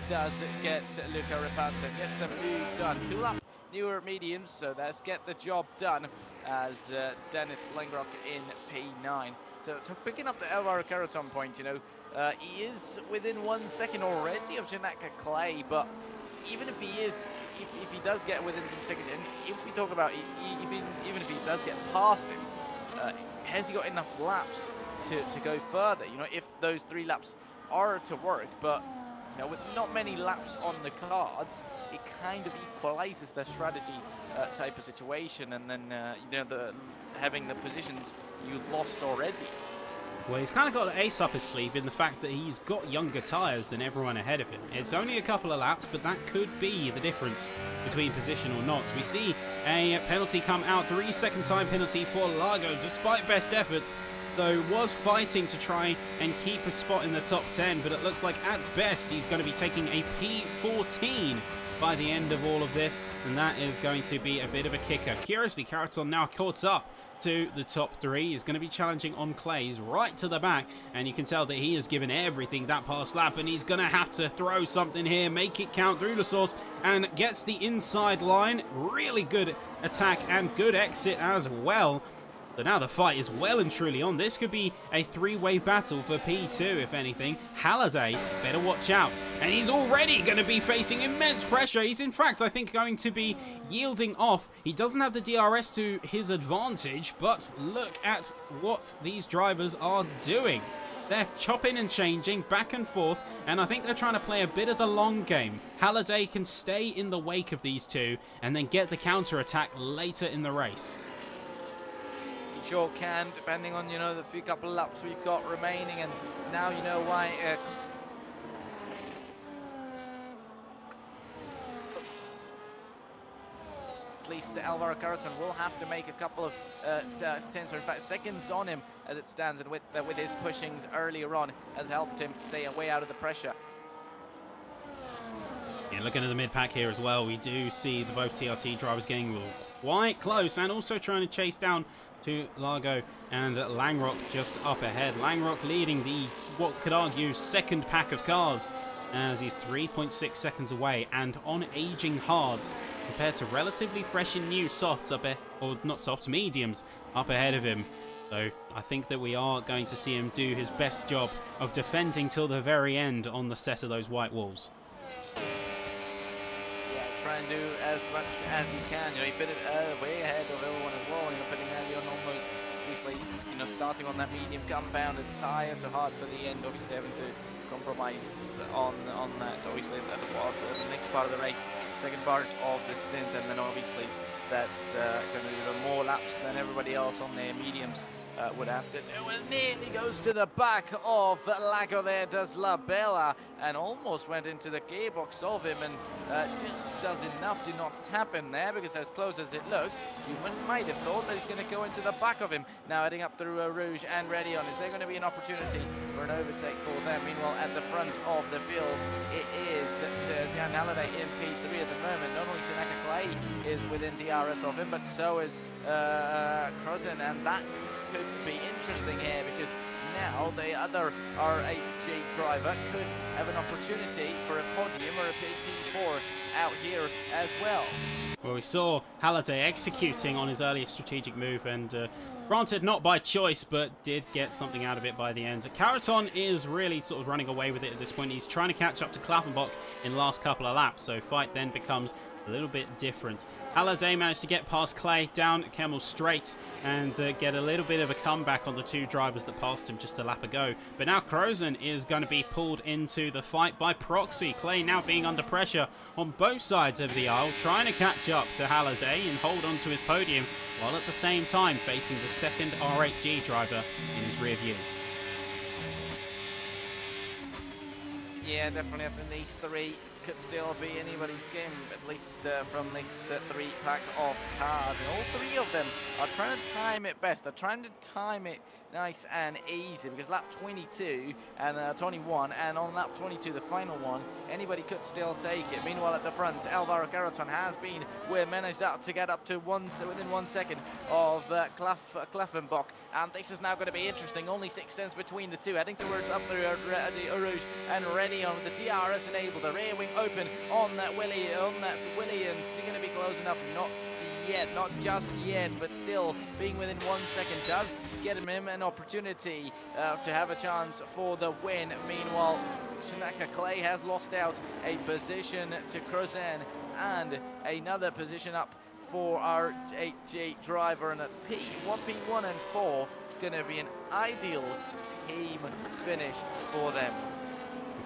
Does get Luca Rapazza, gets the move done. 2 lap newer mediums, so let's get the job done as Dennis Lengrock in P9. So picking up the Alvaro Caraton point, he is within 1 second already of Janaka Clay, but even if he is, if he does get within some seconds, and if we talk about even if he does get past him, has he got enough laps to go further? If those 3 laps are to work, but with not many laps on the cards, it kind of equalizes the strategy type of situation, and then having the positions you lost already. Well, he's kind of got an ace up his sleeve in the fact that he's got younger tyres than everyone ahead of him. It's only a couple of laps, but that could be the difference between position or not. We see a penalty come out, 3-second time penalty for Largo, despite best efforts, though was fighting to try and keep a spot in the top 10, but it looks like at best he's going to be taking a P14 by the end of all of this, and that is going to be a bit of a kicker. Curiously, Caraton now caught up to the top 3. He's going to be challenging on clays right to the back, and you can tell that he has given everything that past lap, and he's going to have to throw something here, make it count through the source, and gets the inside line. Really good attack and good exit as well. So now the fight is well and truly on. This could be a 3-way battle for P2, if anything. Halliday better watch out. And he's already going to be facing immense pressure. He's, in fact, I think, going to be yielding off. He doesn't have the DRS to his advantage, but look at what these drivers are doing. They're chopping and changing back and forth, and I think they're trying to play a bit of the long game. Halliday can stay in the wake of these two and then get the counter-attack later in the race. Sure can, depending on, you know, the few couple of laps we've got remaining, and now you know why at least Alvaro Caraton will have to make a couple of tenths, or in fact seconds on him as it stands, and with his pushings earlier on has helped him stay way out of the pressure. Yeah, looking at the mid-pack here as well, we do see the both TRT drivers getting quite close and also trying to chase down to Largo and Langrock just up ahead. Langrock leading the, what could argue, second pack of cars as he's 3.6 seconds away and on aging hards compared to relatively fresh and new softs up ahead, or not softs, mediums up ahead of him. So I think that we are going to see him do his best job of defending till the very end on the set of those white walls. Try and do as much as he can. You know, he put it way ahead of everyone as well. You know, putting early on almost, obviously, you know, starting on that medium compounded tyre, so hard for the end. Obviously, having to compromise on that. Obviously, at the next part of the race, second part of the stint, and then obviously that's going to do more laps than everybody else on their mediums would have to do. And nearly goes to the back of Lago there, does La Bella, and almost went into the gearbox of him, and just does enough to not tap him there, because as close as it looks, you might have thought that he's going to go into the back of him. Now heading up through Rouge and Redion, is there going to be an opportunity for an overtake for them? Meanwhile, at the front of the field, it is Dan Halliday in P3 at the moment. Not only Shanaka Clay is within DRS of him, but so is Crozin, and that could be interesting here, because now the other R8G driver could have an opportunity for a podium or a P4 out here as well. Well, we saw Halliday executing on his earlier strategic move, and granted not by choice, but did get something out of it by the end. Caraton is really sort of running away with it at this point. He's trying to catch up to Klaffenbach in the last couple of laps, so fight then becomes a little bit different. Halliday managed to get past Clay down Kemmel straight and get a little bit of a comeback on the two drivers that passed him just a lap ago. But now Crozen is going to be pulled into the fight by proxy. Clay now being under pressure on both sides of the aisle, trying to catch up to Halliday and hold on to his podium, while at the same time facing the second R8G driver in his rear view. Yeah, definitely. I think these three could still be anybody's game, at least from this three-pack of cars. And all three of them are trying to time it best. They're trying to time it nice and easy, because lap 22 and 21, and on lap 22, the final one, anybody could still take it. Meanwhile, at the front, Alvaro Caraton has been managed to get up to within 1 second of Klaffenbach, and this is now going to be interesting. Only 6 tenths between the two, heading towards up through Rouge and ready on the DRS enabled. The rear wing open on that Williams. Is he going to be close enough? Not yet, not just yet, but still being within 1 second does get him an opportunity to have a chance for the win. Meanwhile, Shanaka Clay has lost out a position to Crozan and another position up for our 8G driver, and at P1 and 4, it's going to be an ideal team finish for them.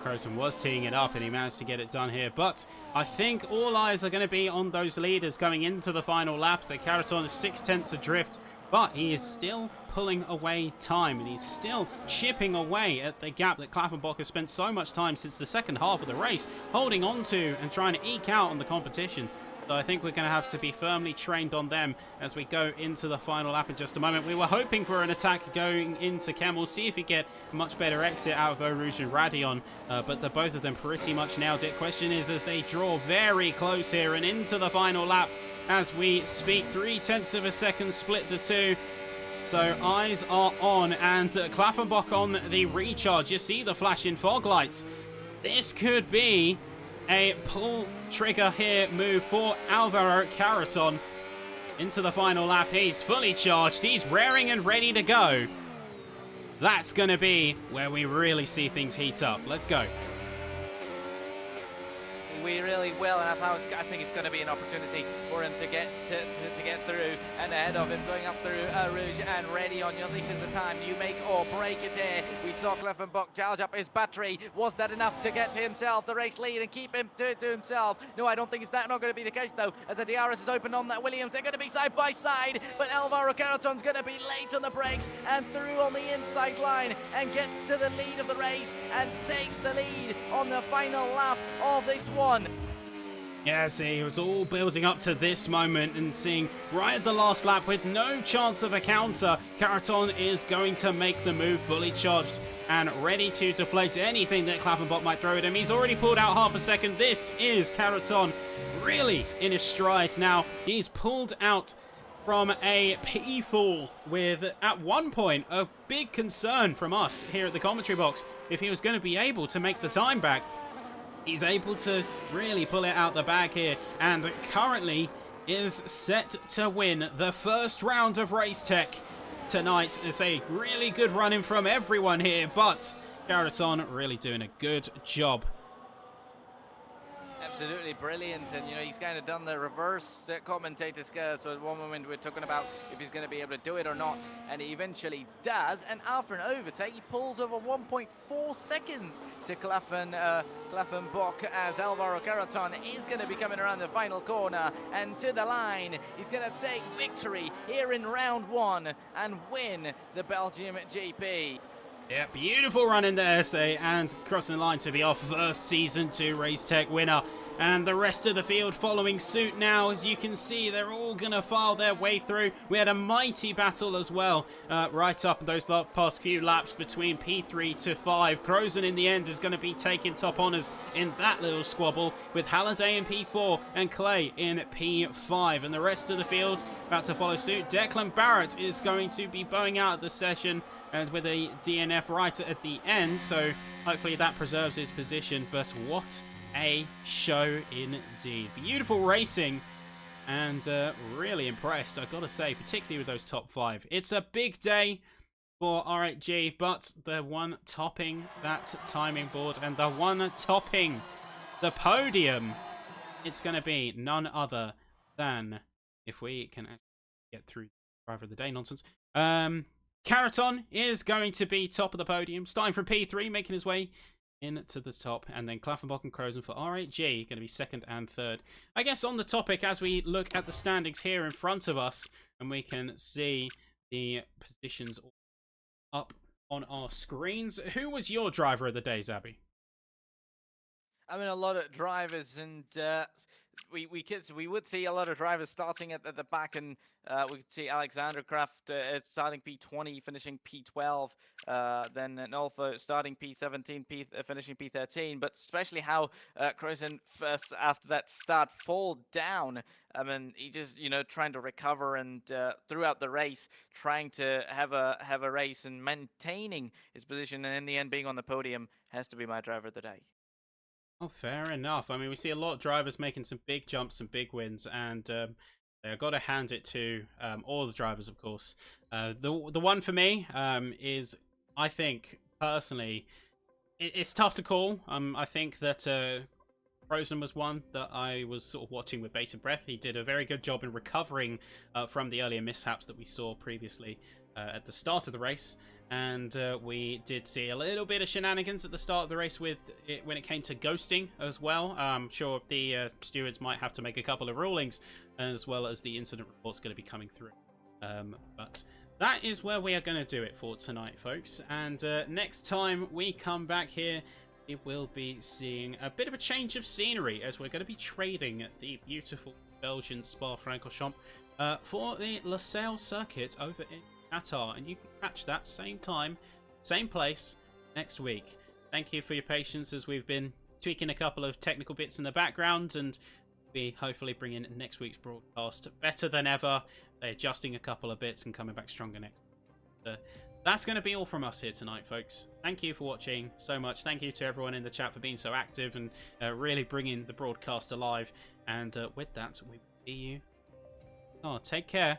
Crowson was teeing it up and he managed to get it done here, but I think all eyes are going to be on those leaders coming into the final lap. So Caraton is 6 tenths adrift but he is still pulling away time, and he's still chipping away at the gap that Klaffenbach has spent so much time since the second half of the race holding on to and trying to eke out on the competition. So I think we're going to have to be firmly trained on them as we go into the final lap in just a moment. We were hoping for an attack going into Kemmel, see if we get a much better exit out of Eau Rouge and Radion, but both of them pretty much nailed it. Question is, as they draw very close here and into the final lap as we speak, 0.3 of a second split the two. So eyes are on, and Klaffenbach on the recharge. You see the flashing fog lights. This could be a pull trigger here move for Alvaro Carreton into the final lap. He's fully charged. He's raring and ready to go. That's going to be where we really see things heat up. Let's go. We really will, and I think it's going to be an opportunity for him to get through, and ahead of him going up through Rouge and Radion. This is the time you make or break it here. We saw Klaffenbach charge up his battery. Was that enough to get to himself the race lead and keep him to himself? No, I don't think it's not going to be the case though, as the DRS is open on that Williams. They're going to be side by side, but Alvaro Carreton's going to be late on the brakes and through on the inside line and gets to the lead of the race and takes the lead on the final lap of this one. Yeah, see, it was all building up to this moment, and seeing right at the last lap with no chance of a counter, Carreton is going to make the move fully charged and ready to deflect anything that Klaffenbach might throw at him. He's already pulled out half a second. This is Carreton really in his stride now. He's pulled out from a P-fall with, at one point, a big concern from us here at the commentary box if he was going to be able to make the time back. He's able to really pull it out the bag here, and currently is set to win the first round of RaceTech tonight. It's a really good run-in from everyone here, but Carreton really doing a good job. Absolutely brilliant, and he's kind of done the reverse commentator's curse. So at one moment we're talking about if he's going to be able to do it or not, and he eventually does, and after an overtake he pulls over 1.4 seconds to Klaffenbach, as Alvaro Carreton is going to be coming around the final corner and to the line. He's going to take victory here in round one and win the Belgium GP. Yeah, beautiful run in there, say, and crossing the line to be our first Season 2 RaceTech winner. And the rest of the field following suit now. As you can see, they're all going to file their way through. We had a mighty battle as well, right up those past few laps between P3 to 5. Crozen in the end is going to be taking top honours in that little squabble, with Halliday in P4 and Clay in P5. And the rest of the field about to follow suit. Declan Barrett is going to be bowing out at the session, and with a DNF right at the end, so hopefully that preserves his position. But what a show indeed. Beautiful racing, and really impressed, I've got to say, particularly with those top 5. It's a big day for R8G, but the one topping that timing board and the one topping the podium, it's going to be none other than, if we can actually get through driver of the day nonsense, Carreton is going to be top of the podium, starting from P3, making his way into the top, and then Klaffenbach and Crozen for R8G going to be second and third. I guess on the topic, as we look at the standings here in front of us, and we can see the positions up on our screens. Who was your driver of the day, Zabby? I mean, a lot of drivers, and we would see a lot of drivers starting at the back, and we could see Alexander Kraft starting P20, finishing P12, then Nolfo starting P17, finishing P13. But especially how Crozen first after that start fall down. I mean, he just trying to recover, and throughout the race trying to have a race and maintaining his position, and in the end being on the podium has to be my driver of the day. Oh, fair enough. I mean, we see a lot of drivers making some big jumps, some big wins, and I've got to hand it to all the drivers, of course. The one for me is, I think, personally, it's tough to call. I think that Crozen was one that I was sort of watching with bated breath. He did a very good job in recovering from the earlier mishaps that we saw previously at the start of the race. And we did see a little bit of shenanigans at the start of the race with it when it came to ghosting as well. I'm sure the stewards might have to make a couple of rulings, as well as the incident report's going to be coming through But that is where we are going to do it for tonight, folks. And next time we come back here, we will be seeing a bit of a change of scenery, as we're going to be trading at the beautiful Belgian Spa-Francorchamps for the LaSalle circuit over in Qatar. And you can catch that same time, same place, next week. Thank you for your patience as we've been tweaking a couple of technical bits in the background, and we hopefully bring in next week's broadcast better than ever, adjusting a couple of bits and coming back stronger next. That's going to be all from us here tonight, folks. Thank you for watching so much. Thank you to everyone in the chat for being so active and really bringing the broadcast alive. And with that, we will see you. Oh, take care.